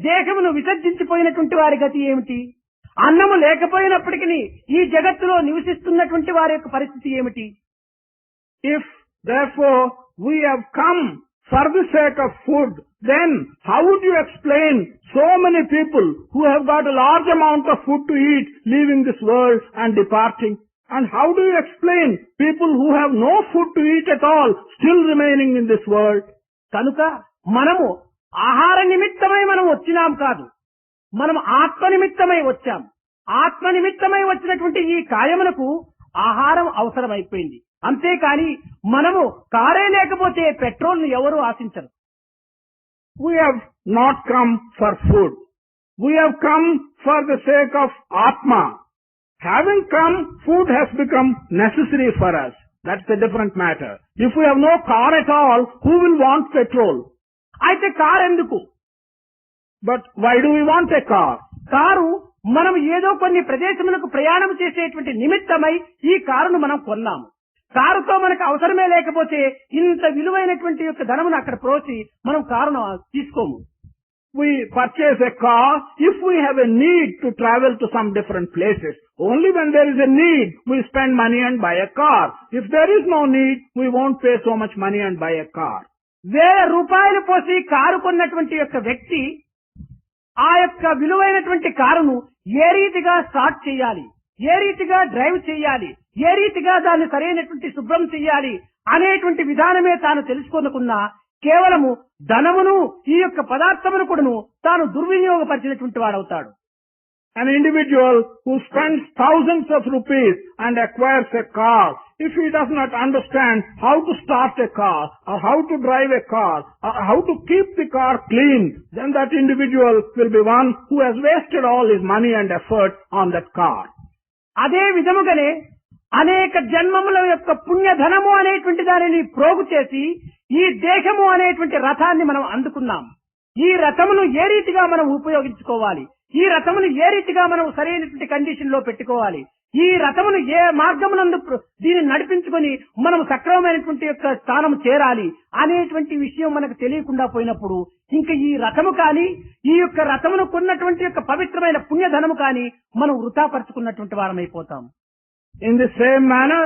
దేహమును విసర్జించిపోయినటువంటి వారి గతి ఏమిటి? అన్నము లేకపోయినప్పటికీ ఈ జగత్తులో నివసిస్తున్నటువంటి వారి యొక్క పరిస్థితి ఏమిటి? If therefore we have come for the sake of food, then how would you explain so many people who have got a large amount of food to eat leaving this world and departing? And how do you explain people who have no food to eat at all still remaining in this world? కనుక మనము ఆహార నిమిత్తమై మనం వచ్చినాం కాదు, మనం ఆత్మ నిమిత్తమై వచ్చాం. ఆత్మ నిమిత్తమై వచ్చినటువంటి ఈ కాయమునకు ఆహారం అవసరమైపోయింది. అంతేకాని మనము కారే లేకపోతే పెట్రోల్ ను ఎవరు ఆశించరు. We have not come for food. We have come for the sake of Atma. Having come, food has become necessary for us. That's a different matter. If we have no car at all, who will want petrol? అయితే car ఎందుకు? But why do we want a car? Car మనం ఏదో కొన్ని ప్రదేశములకు ప్రయాణం చేసేటువంటి నిమిత్తమై ఈ కారును మనం కొన్నాము. కారుతో మనకు అవసరమే లేకపోతే ఇంత విలువైనటువంటి యొక్క ధనమును అక్కడ ప్రోసి మనం కారును తీసుకోము. We purchase a car if we have a need to travel to some different places. Only when there is a need, we spend money and buy a car. If there is no need, we won't pay so much money and buy a car. 1000 రూపాయలు పోసి car కొన్నటువంటి యొక్క వ్యక్తి ఆ యొక్క విలువైనటువంటి కారును ఏ రీతిగా start చేయాలి, ఏ రీతిగా డ్రైవ్ చేయాలి, ఏ రీతిగా దాన్ని సరైనటువంటి శుభ్రం చేయాలి అనేటువంటి విధానమే తాను తెలుసుకోనుకున్నా కేవలము ధనమును ఈ యొక్క పదార్థమును కూడాను తాను దుర్వినియోగపరిచినటువంటి వాడవుతాడు. An individual who spends thousands of rupees and acquires a car if he does not understand how to start a car, or how to drive a car, or how to keep the car clean, then that individual will be one who has wasted all his money and effort on that car. అదే విధముగానే అనేక జన్మముల యొక్క పుణ్యధనము అనేటువంటి దానిని ప్రోగు చేసి ఈ దేహము అనేటువంటి రథాన్ని మనం అందుకున్నాం. ఈ రథమును ఏ రీతిగా మనం ఉపయోగించుకోవాలి, ఈ రథమును ఏ రీతిగా మనం సరైనటువంటి కండిషన్ లో పెట్టుకోవాలి, ఈ రథమును ఏ మార్గమునందు దీన్ని నడిపించుకొని మనం సక్రమమైనటువంటి యొక్క స్థానం చేరాలి అనేటువంటి విషయం మనకు తెలియకుండా పోయినప్పుడు ఇంకా ఈ రథము కానీ ఈ యొక్క రథమును కొన్నటువంటి యొక్క పవిత్రమైన పుణ్యధనము కానీ మనం వృథాపరుచుకున్నటువంటి వారమైపోతాం. In the same manner,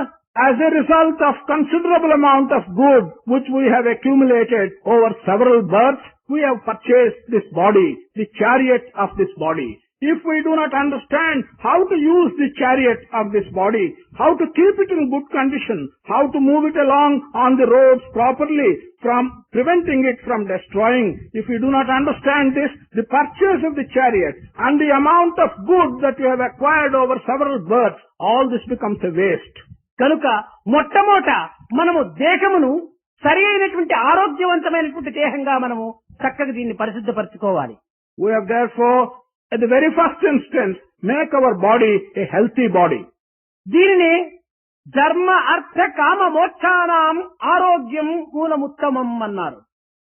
as a result of considerable amount of good which we have accumulated over several births, we have purchased this body, the chariot of this body. If we do not understand how to use the chariot of this body, how to keep it in good condition, how to move it along on the roads properly, from preventing it from destroying, if we do not understand this, the purchase of the chariot and the amount of good that you have acquired over several births, all this becomes a waste. కనుక మొట్టమొదట మనము దేహమును సరి అయినటువంటి ఆరోగ్యవంతమైనటువంటి దేహంగా మనము చక్కగా దీన్ని పరిశుద్ధపరచుకోవాలి. We have therefore, at the very first instance, make our body a healthy body. దీనిని ధర్మ అర్థ కామ మోక్షానాం ఆరోగ్యం మూలముత్తమం అన్నారు.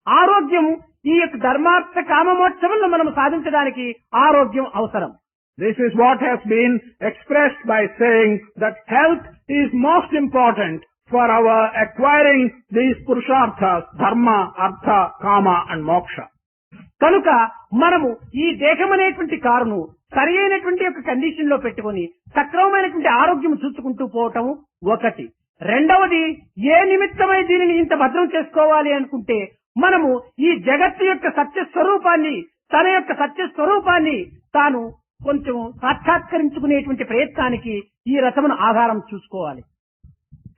ఆరోగ్యం ఈ యొక్క ధర్మార్థ కామ మోక్షములను మనం సాధించడానికి ఆరోగ్యం అవసరం. This is what has been expressed by saying that health is most important for our acquiring these purusharthas, dharma, artha, kama and moksha. కనుక మనము ఈ దేహం అనేటువంటి కారును సరి అయినటువంటి యొక్క కండిషన్ లో పెట్టుకుని సక్రమమైనటువంటి ఆరోగ్యం చూసుకుంటూ పోవటం ఒకటి. రెండవది, ఏ నిమిత్తమై దీనిని ఇంత భద్రం చేసుకోవాలి అనుకుంటే మనము ఈ జగత్తు యొక్క సత్యస్వరూపాన్ని, తన యొక్క సత్యస్వరూపాన్ని తాను కొంచెం సాక్షాత్కరించుకునేటువంటి ప్రయత్నానికి ఈ రథమును ఆధారం చూసుకోవాలి.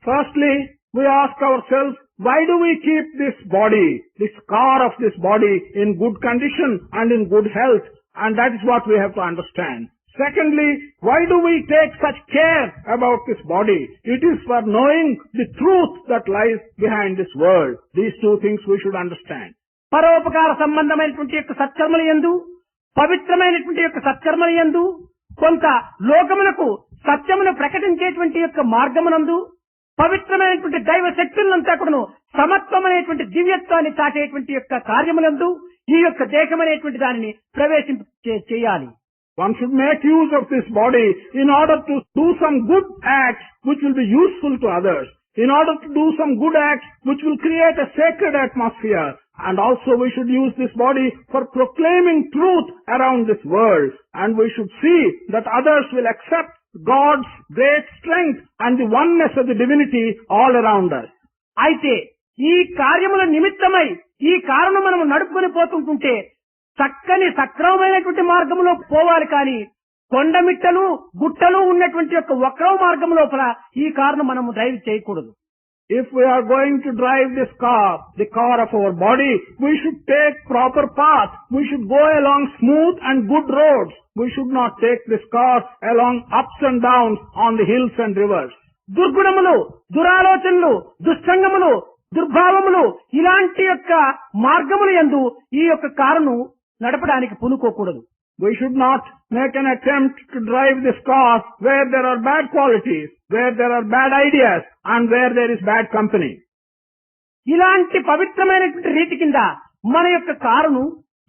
Firstly, we ask ourselves, why do we keep this body, this car of this body in good condition and in good health? And that is what we have to understand. Secondly, why do we take such care about this body? It is for knowing the truth that lies behind this world. These two things we should understand. పరోపకార సంబంధమైనటువంటి యొక్క సత్కర్మల యందు, పవిత్రమైనటువంటి యొక్క సత్కర్మల యందు, కొంత లోకములకు సత్యమును ప్రకటించేటువంటి యొక్క మార్గమునందు, పవిత్రమైనటువంటి దైవ శక్తులంతా కూడాను సమత్వమైనటువంటి దివ్యత్వాన్ని చాటేటువంటి యొక్క కార్యములందు ఈ యొక్క దేశమనేటువంటి దానిని చేయాలి. One should make use of this body in order to do some good acts which will be useful to others, in order to do some good acts which will create a sacred atmosphere, and also we should use this body for proclaiming truth around this world, and we should see that others will accept God's great strength and the oneness of the divinity all around us. అయితే ఈ కార్యముల నిమిత్తమై ఈ కారును మనం నడుపుకొని పోతుంటుంటే చక్కని సక్రమమైనటువంటి మార్గంలో పోవాలి, కానీ కొండమిట్టలు గుట్టలు ఉన్నటువంటి యొక్క వక్ర మార్గం లోపల ఈ కారును మనం డ్రైవ్ చేయకూడదు. If we are going to drive this car, the car of our body, we should take proper path. We should go along smooth and good roads. We should not take this car along ups and downs on the hills and rivers. దుర్గుణములు, దురాలోచనలు, దుస్సంగములు, దుర్భావములు ఇలాంటి యొక్క మార్గముల యందు ఈ యొక్క కారును నడపడానికి పూనుకోకూడదు. We should not make an attempt to drive this car where there are bad qualities, where there are bad ideas, and where there is bad company. ఇలాంటి పవిత్రమైనటువంటి రీతి కింద మన యొక్క కారును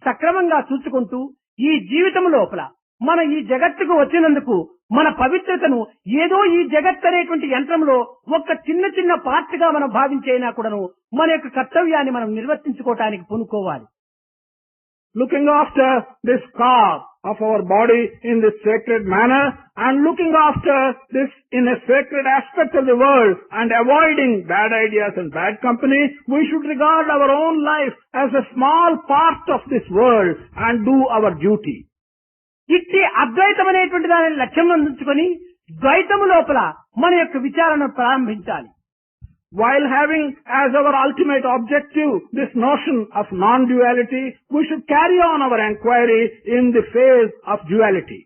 సక్రమంగా చూసుకుంటూ ఈ జీవితం లోపల మన ఈ జగత్తుకు వచ్చినందుకు మన పవిత్రతను ఏదో ఈ జగత్ అనేటువంటి యంత్రంలో ఒక చిన్న చిన్న పార్ట్ గా మనం భావించైనా కూడాను మన యొక్క కర్తవ్యాన్ని మనం నిర్వర్తించుకోవటానికి పూనుకోవాలి. Looking after this car of our body in this sacred manner, and looking after this in a sacred aspect of the world, and avoiding bad ideas and bad company, we should regard our own life as a small part of this world and do our duty. ఇట్టి అద్వైతం అనేటువంటి దానిని లక్ష్యం అందించుకొని ద్వైతము లోపల మన యొక్క విచారణను ప్రారంభించాలి. While having as our ultimate objective this notion of non-duality, we should carry on our enquiry in the phase of duality.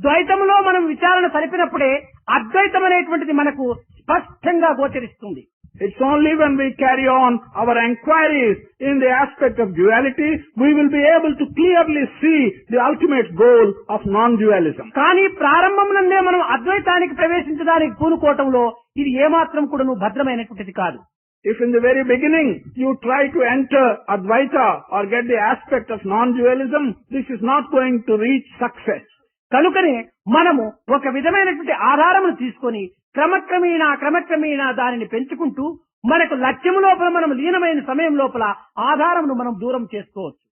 ద్వైతములో మనం విచారణ సరిపినప్పుడే అద్వైతం అనేటువంటిది మనకు స్పష్టంగా గోచరిస్తుంది. It's only when we carry on our enquiries in the aspect of duality, we will be able to clearly see the ultimate goal of non-dualism. కానీ ప్రారంభంలోనే మనం అద్వైతానికి ప్రవేశించడానికి పూనుకోవటంలో ఇది ఏమాత్రం కూడా భద్రమైనటువంటిది కాదు. If in the very beginning you try to enter Advaita or get the aspect of non-dualism, this is not going to reach success. కనుకనే మనము ఒక విధమైనటువంటి ఆధారమును తీసుకొని క్రమక్రమేణా దానిని పెంచుకుంటూ మనకు లక్ష్యం లోపల మనం లీనమైన సమయం లోపల ఆధారమును మనం దూరం చేసుకోవచ్చు.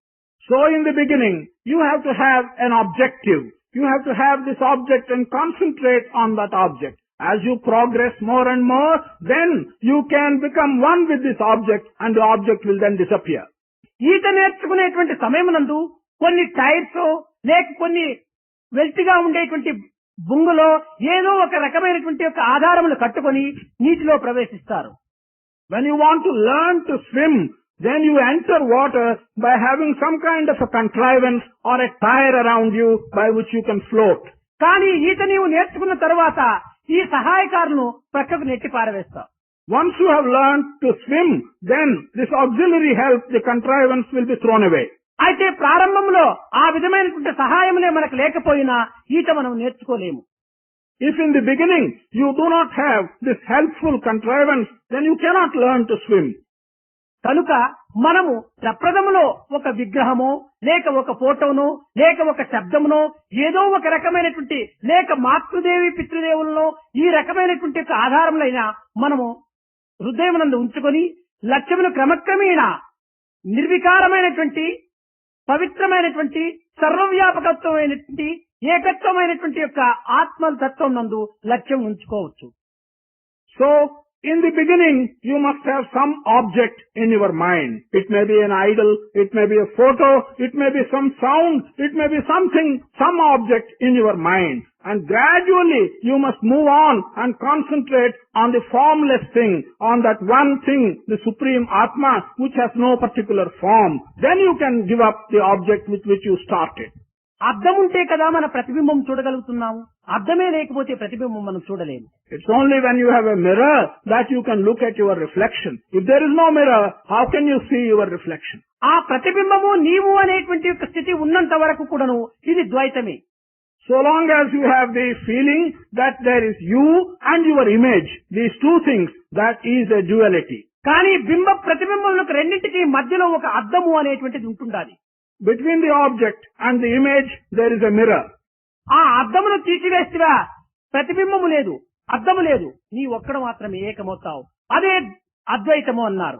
So in the beginning, you have to have an objective. You have to have this object and concentrate on that object. As you progress more and more, then you can become one with this object and the object will then disappear. ఈత నేర్చుకునేటువంటి సమయమునందు కొన్ని tyres లేక కొన్ని వెల్తిగా ఉండేటువంటి బుంగులో ఏదో ఒక రకమైనటువంటి ఒక ఆధారములు కట్టుకొని నీటిలో ప్రవేశిస్తారు. When you want to learn to swim, then you enter water by having some kind of a contrivance or a tire around you by which you can float. కానీ ఈత నీవు నేర్చుకున్న తర్వాత ఈ సహాయకారులను ప్రక్కకు నెట్టి పారవేస్తావు. Once you have learned to swim, then this auxiliary help, the contrivance will be thrown away. అయితే ప్రారంభంలో ఆ విధమైనటువంటి సహాయములే మనకు లేకపోయినా ఈత మనం నేర్చుకోలేము. If in the beginning you do not have this helpful contrivance, then you cannot learn to swim. కనుక మనము ప్రప్రథములో ఒక విగ్రహమో లేక ఒక ఫోటోనో లేక ఒక శబ్దమునో ఏదో ఒక రకమైనటువంటి లేక మాతృదేవి పితృదేవులను ఈ రకమైనటువంటి ఒక ఆధారములైన మనము హృదయమునందు ఉంచుకొని లక్ష్యమును క్రమక్రమేణా నిర్వికారమైనటువంటి పవిత్రమైనటువంటి సర్వవ్యాపకత్వమైనటువంటి ఏకత్వమైనటువంటి యొక్క ఆత్మతత్వం నందు లక్ష్యం ఉంచుకోవచ్చు. So, in the beginning, you must have some object in your mind. It may be an idol, it may be a photo, it may be some sound, it may be something, some object in your mind. And gradually, you must move on and concentrate on the formless thing, on that one thing, the Supreme Atma, which has no particular form. Then you can give up the object with which you started. అద్దం ఉంటే కదా మన ప్రతిబింబం చూడగలుగుతున్నాము. అద్దమే లేకపోతే ప్రతిబింబం మనం చూడలేము. It's only when you have a mirror that you can look at your reflection. If there is no mirror, how can you see your reflection? ఆ ప్రతిబింబము నీవు అనేటువంటి యొక్క స్థితి ఉన్నంత వరకు కూడాను ఇది ద్వైతమే. So long as you have the feeling that there is you and your image, these two things, that is a duality. కానీ బింబ ప్రతిబింబములకు రెండింటికి మధ్యలో ఒక అద్దము అనేటువంటిది ఉంటుండాలి. Between the object and the image, there is a mirror. ఆ అద్దమును తీసివేసివా ప్రతిబింబము లేదు, అద్దము లేదు, నీ ఒక్కడ మాత్రమే ఏకమవుతావు. అదే అద్వైతము అన్నారు.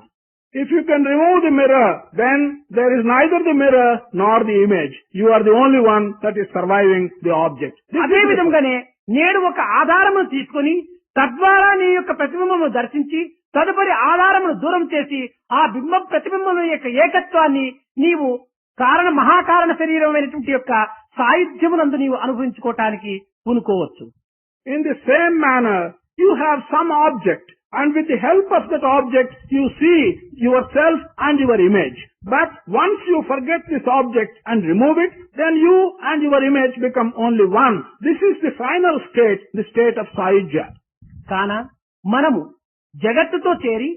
If you can remove the mirror, then there is neither the mirror nor the image. You are the only one that is surviving the object. అదే విధంగానే నేడు ఒక ఆధారమును తీసుకొని తద్వారా నీ యొక్క ప్రతిబింబమును దర్శించి తదుపరి ఆధారమును దూరం చేసి ఆ బింబం ప్రతిబింబం యొక్క ఏకత్వాన్ని నీవు మహాకారణ శరీరమైనటువంటి యొక్క సాయుధ్యమునందు నీవు అనుభవించుకోవటానికి పూనుకోవచ్చు. In the same manner, you have some object, and with the help of that object, you see yourself and your image. But once you forget this object and remove it, then you and your image become only one. This is the final state, the state of Sahyajya. కాన మనము జగత్తుతో చేరి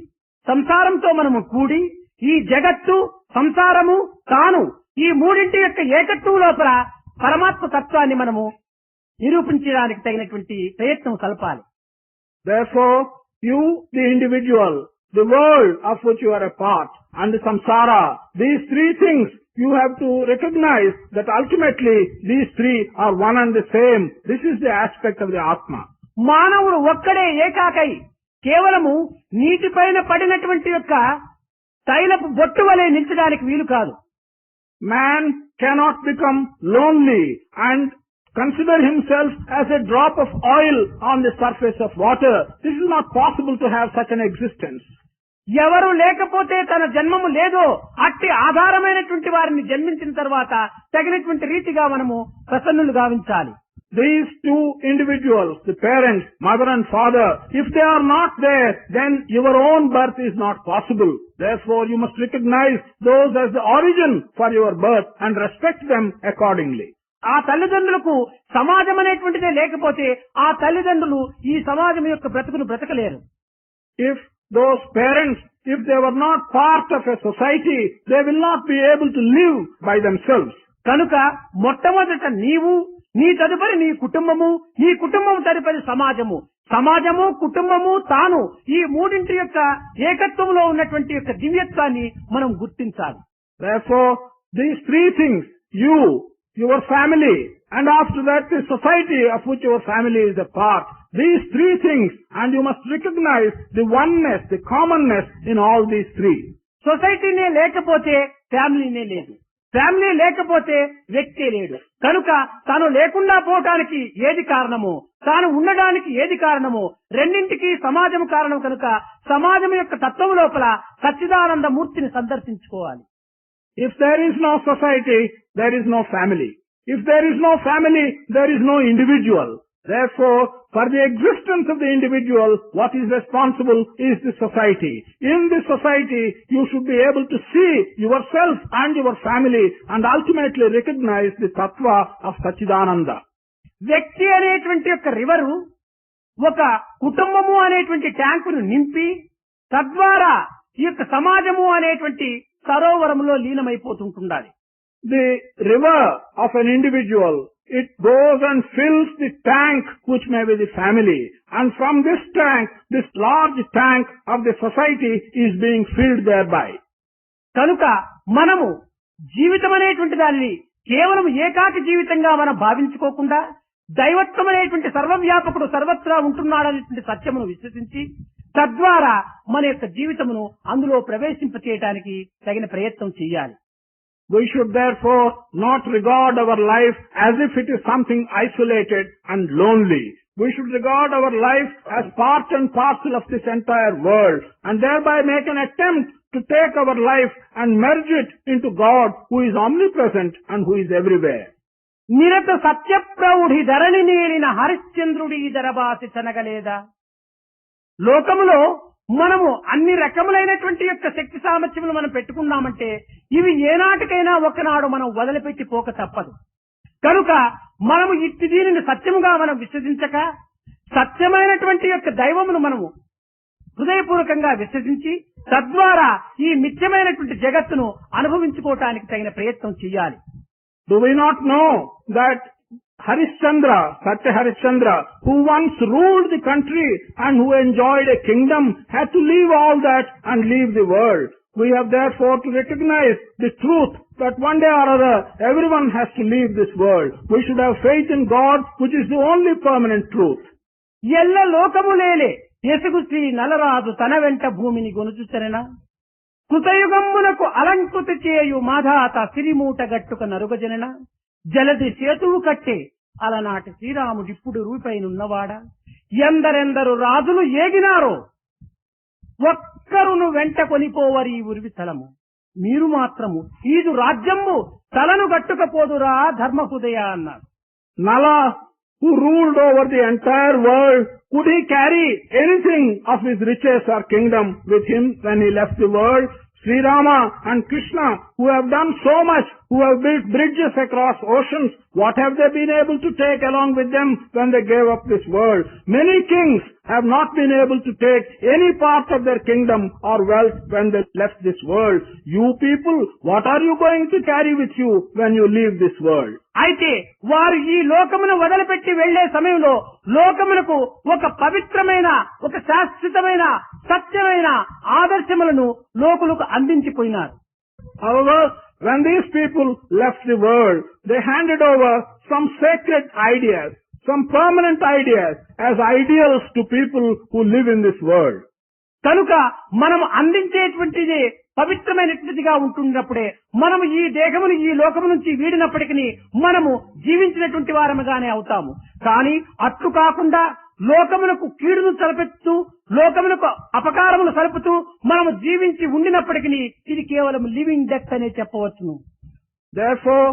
సంసారంతో మనము కూడి ఈ జగత్తు సంసారము తాను ఈ మూడింటి యొక్క ఏకత్వం లోపల పరమాత్మ తత్వాన్ని మనము నిరూపించడానికి తగినటువంటి ప్రయత్నం కలపాలి. Therefore, you, the individual, the world of which you are a part, and the samsara, these three things, you have to recognize that ultimately these three are one and the same. This is the aspect of the Atma. మానవుడు ఒక్కడే ఏకాకై కేవలము నీటిపైన పడినటువంటి యొక్క తైలపు బొట్టు వలె నిలిచడానికి వీలు కాదు. Man cannot become lonely and consider himself as a drop of oil on the surface of water. This is not possible to have such an existence. ఎవరు లేకపోతే తన జన్మము లేదో అట్టి ఆధారమైనటువంటి వారిని జన్మించిన తర్వాత తగినటువంటి రీతిగా మనము ప్రసన్నులు గావించాలి. These two individuals, the parents, mother and father, if they are not there, then your own birth is not possible. Therefore, you must recognize those as the origin for your birth and respect them accordingly. ఆ తల్లిదండ్రులకు సమాజం అనేటువంటిదే లేకపోతే ఆ తల్లిదండ్రులు ఈ సమాజం యొక్క బ్రతుకును బ్రతకలేరు. If those parents, if they were not part of a society, they will not be able to live by themselves. కనుక మొట్టమొదట నీవు, నీ తదుపరి నీ కుటుంబము, నీ కుటుంబం తదుపరి సమాజము, సమాజము కుటుంబము తాను, ఈ మూడింటి యొక్క ఏకత్వంలో ఉన్నటువంటి యొక్క దివ్యత్వాన్ని మనం గుర్తించాలి. Therefore, these three things, you, your family, and after that the society of which your family is a part, these three things, and you must recognize the oneness, the commonness in all these three. సొసైటీనే లేకపోతే ఫ్యామిలీనే లేదు, family లేకపోతే వ్యక్తి లేడు. కనుక తాను లేకుండా పోవటానికి ఏది కారణమో, తాను ఉండడానికి ఏది కారణమో, రెండింటికి సమాజం కారణం. కనుక సమాజం యొక్క తత్వం లోపల సచ్చిదానంద మూర్తిని సందర్శించుకోవాలి. If there is no society, there is no family. If there is no family, there is no individual. Therefore, for the existence of the individual, what is responsible is the society. In this society, you should be able to see yourself and your family and ultimately recognize the tattva of Satchidananda. వ్యక్తి అనేటువంటి యొక్క river ఒక కుటుంబము అనేటువంటి ట్యాంకును నింపి తద్వారా ఈ యొక్క సమాజము అనేటువంటి సరోవరంలో లీనమైపోతుంటుండాలి. The river of an individual, it goes and fills the tank which may be the family, and from this tank, this large tank of the society is being filled thereby. కనుక మనము జీవితం అనేటువంటి దానిని కేవలం ఏకాకి జీవితంగా మనం భావించుకోకుండా దైవత్వం అనేటువంటి సర్వవ్యాపకుడు సర్వత్రా ఉంటున్నాడనేటువంటి సత్యమును విశ్వసించి తద్వారా మన యొక్క జీవితమును అందులో ప్రవేశింపచేయడానికి తగిన ప్రయత్నం చేయాలి. We should therefore not regard our life as if it is something isolated and lonely. We should regard our life as part and parcel of this entire world, and thereby make an attempt to take our life and merge it into God, who is omnipresent and who is everywhere. నిరత సత్యప్రౌఢి ధరణి నేలిన హరిశ్చంద్రుడి ధరబాసి చనగలేదా. లోకములో మనము అన్ని రకములైనటువంటి యొక్క శక్తి సామర్థ్యములు మనం పెట్టుకున్నామంటే ఇవి ఏనాటికైనా ఒకనాడు మనం వదిలిపెట్టి పోక తప్పదు. కనుక మనము ఇట్టి దీనిని సత్యముగా మనం విశ్వసించక సత్యమైనటువంటి యొక్క దైవమును మనము హృదయపూర్వకంగా విశ్వసించి తద్వారా ఈ మిథ్యమైనటువంటి జగత్తును అనుభవించుకోవటానికి తగిన ప్రయత్నం చేయాలి. Do we not know that Harishchandra, Satya Harishchandra, who once ruled the country and who enjoyed a kingdom, had to leave all that and leave the world? We have therefore to recognize the truth that one day or other everyone has to leave this world. We should have faith in God, which is the only permanent truth. ఎల్ల లోకములేలే ఎసుగు శ్రీ నలరాజు తన వెంట భూమిని గొనుచుచనెనా కృతయుగమ్మునకు అలంకృతి చేయు మాధాత సిరిమూట గట్టుక నరుగజనన జలది సేతువు కట్టే అలనాటి శ్రీరాముడిప్పుడు రూపైనున్నవాడా ఎందరెందరు రాజులు ఏగినారో ఒక్కరును వెంట కొనిపోవరి ఉరివి తలము మీరు మాత్రము ఈదు రాజ్యము తలను గట్టుకపోదురా ధర్మ హృదయ అన్నారు. Nala, who ruled over the entire world, could he carry anything of his riches or kingdom with him when he left the world? Sri Rama and Krishna, who have done so much, who have built bridges across oceans, what have they been able to take along with them when they gave up this world? Many kings have not been able to take any part of their kingdom or wealth when they left this world. You people, what are you going to carry with you when you leave this world? అయితే వారు ఈ లోకమును వదిలిపెట్టి వెళ్లే సమయంలో లోకమునకు ఒక పవిత్రమైన ఒక శాశ్వతమైన సత్యమైన ఆదర్శములను లోకులకు అందించిపోయినారు. However, when these people left the world, they handed over some sacred ideas, some permanent ideas as ideals to people who live in this world. కనుక మనం అందించేటువంటిది పవిత్రమైనటువంటిదిగా ఉంటున్నప్పుడే మనము ఈ దేహమును ఈ లోకము నుంచి వీడినప్పటికీ మనము జీవించినటువంటి వారముగానే అవుతాము. కానీ అట్లు కాకుండా లోకమునకు కీడును తలపెత్తూ లోకమునకు అపకారమును సలుపుతూ మనము జీవించి ఉండినప్పటికీ ఇది కేవలం లివింగ్ డెత్ అనే చెప్పవచ్చును. Therefore,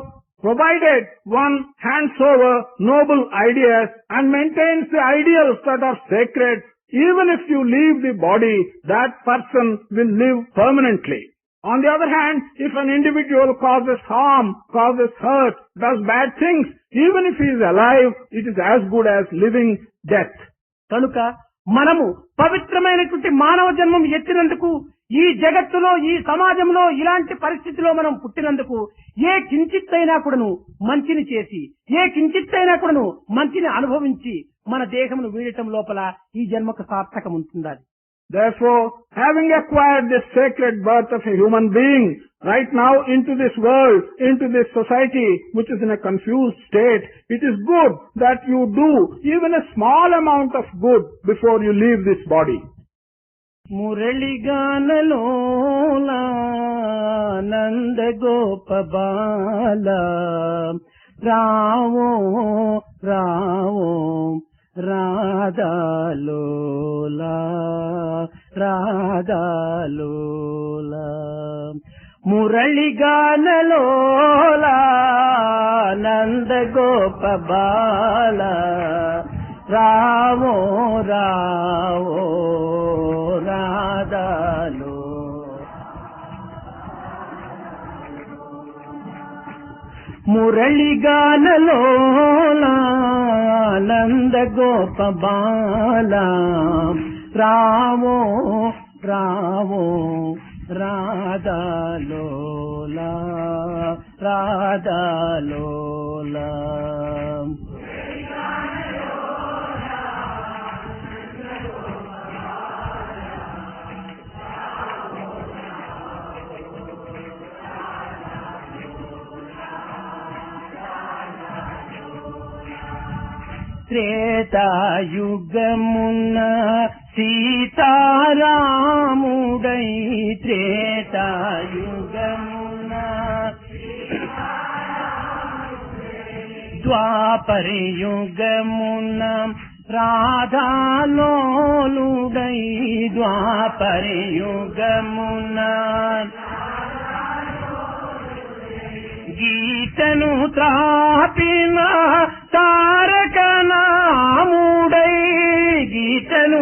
provided one hands over noble ideas and maintains the ideals that are sacred, even if you leave the body, that person will live permanently. On the other hand, if an individual causes harm, causes hurt, does bad things, even if he is alive, it is as good as living death. కనుక మనము పవిత్రమైనటువంటి మానవ జన్మం ఎత్తినందుకు, ఈ జగత్తులో, ఈ సమాజంలో ఇలాంటి పరిస్థితిలో మనం పుట్టినందుకు ఏ కించిత్తైనా కూడాను మంచిని చేసి, ఏ కించిత్తైనా కూడాను మంచిని అనుభవించి మన దేహమును వీడటం లోపల ఈ జన్మకు సార్థకం ఉంటుందా? Therefore, having acquired this sacred birth of a human being, right now into this world, into this society, which is in a confused state, it is good that you do even a small amount of good before you leave this body. మురళిగానలోలా నంద గోపబాల రావో రావో రాధాలోలా రాధాలోలా మురళిగానలోలా నంద గోపబాల రావో రావో రాధాలో మురళిగానలోలా నంద గోపబాల రావో రావో రాధాలోలా రాధాలోలా త్రేతాయుగమున సీతారాముడై త్రేతాయుగమున ద్వాపరయుగమున రాధాలోలుడై ద్వాపరయుగమున గీతను త్రాపిన తారక నాముడై గీతను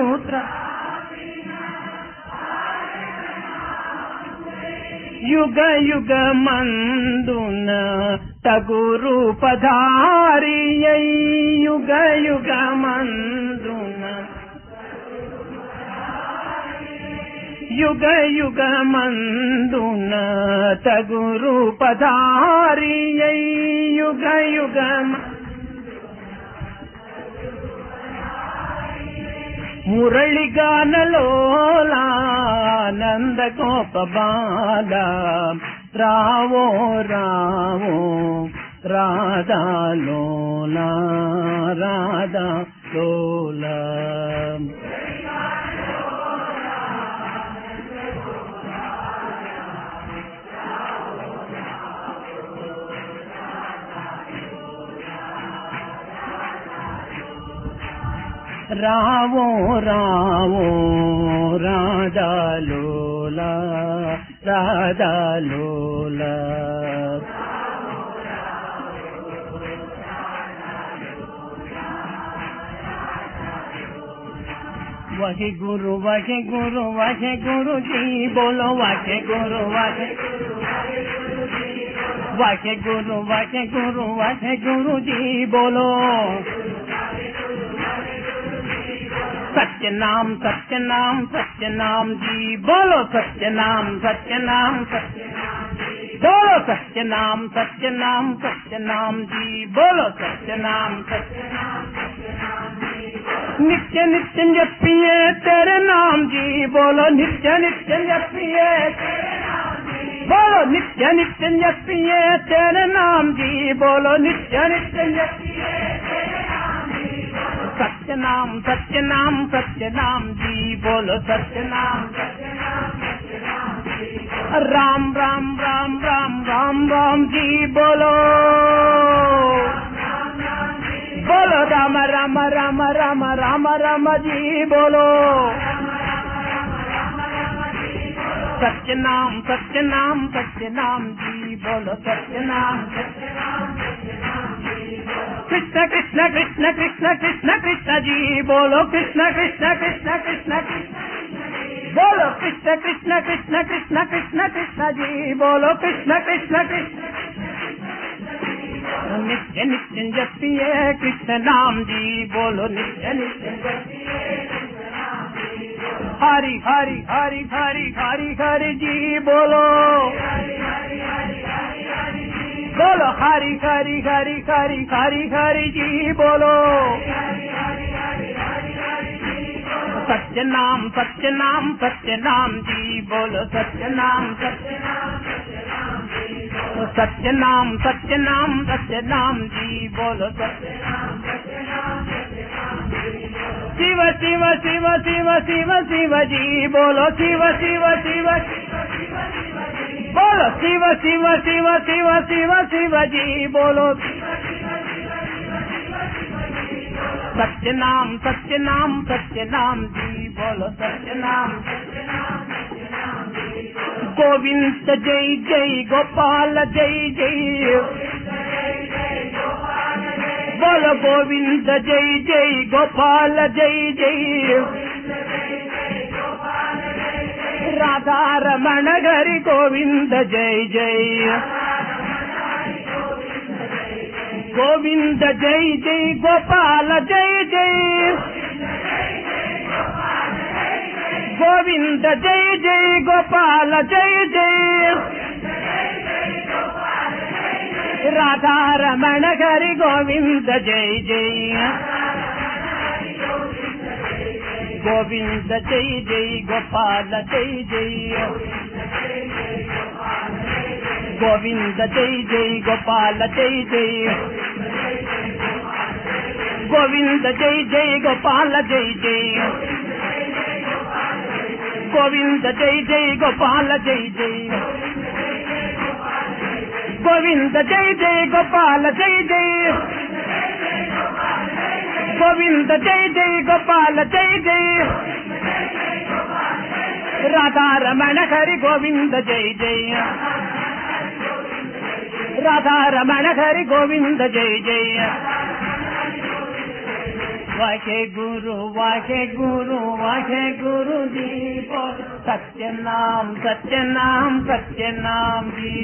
యుగ యుగ మందున తగు రూపధారియై యుగ యుగ మందున యుగ యుగ మందున తగు రూపధారియై యుగ యుగ మురళిగానలోలా నంద గోపబాల రావో రావో రాధాలోలా రాధాలోలా రావో రావో రాధాలోలా రాధాలోలా वाहे गुरु वाहे गुरु वाहे गुरु जी बोलो वाहे गुरु वाहे वाहे गुरु वाहे गुरु वाहे गुरु जी बोलो सत्य नाम सत्य नाम सत्य नाम जी बोलो सत्य नाम सत्य नाम सत्य बोलो सत्य नाम सत्य नाम सत्य नाम जी बोलो सत्य नाम सत्य नाम नित्य नित्य जपिए तेरे नाम जी बोलो नित्य नित्य जपिए बोलो नित्य नित्य जपिए तेरे नाम जी बोलो नित्य नित्य जपिए सत्य नाम सत्य नाम सत्य नाम जी बोलो सत्य नाम राम राम राम राम राम राम जी बोलो बोलो राम राम राम राम राम राम जी बोलो सत्य नाम सत्य नाम जी बोलो सत्य नाम कृष्ण कृष्ण कृष्ण कृष्ण कृष्ण कृष्ण जी बोलो कृष्ण कृष्ण कृष्ण कृष्ण कृष्ण बोलो कृष्ण कृष्ण कृष्ण कृष्ण कृष्ण कृष्ण जी, बोलो कृष्ण कृष्ण कृष्ण। नित्य नित्य जपिए कृष्ण नाम जी, बोलो नित्य नित्य जपिए कृष्ण नाम जी। हरि हरि हरि हरि हरि हरि जी, बोलो बोलो हरि हरि हरि हरि हरि हरि जी, बोलो सत्य नाम सत्य नाम सत्य नाम जी, बोलो सत्य नाम सत्य नाम सत्य नाम सत्य नाम सत्य नाम जी, बोलो सत्य नाम सत्य नाम सत्य नाम। शिव शिव शिव शिव शिव शिव जी, बोलो शिव शिव शिव बोलो शिव शिव शिव शिव शिव शिव जी, बोलो सत्य नाम सत्य नाम सत्य नाम जी, बोलो सत्य नाम सत्य नाम सत्य नाम जी। गोविंद जय जय गोपाल जय जय, बोलो गोविंद जय जय गोपाल जय जय। राधा रमण हरि गोविंद जय जय, गोविंद जय जय गोपाल जय जय, गोविंद जय जय गोपाल जय जय। राधा रमण हरि गोविंद जय जय, गोविंद जय जय गोपाल जय जय, गोविंद जय जय गोपाल जय जय, गोविंद जय जय गोपाल जय जय, गोविंद जय जय गोपाल जय जय, गोविंद जय जय गोपाल जय जय, गोविंद जय जय गोपाल जय जय। राधा रमण हरि गोविंद जय जय, राधा रमण हरि गोविंद जय जय। वाहे गुरु जी, बोल सत्य नाम जी।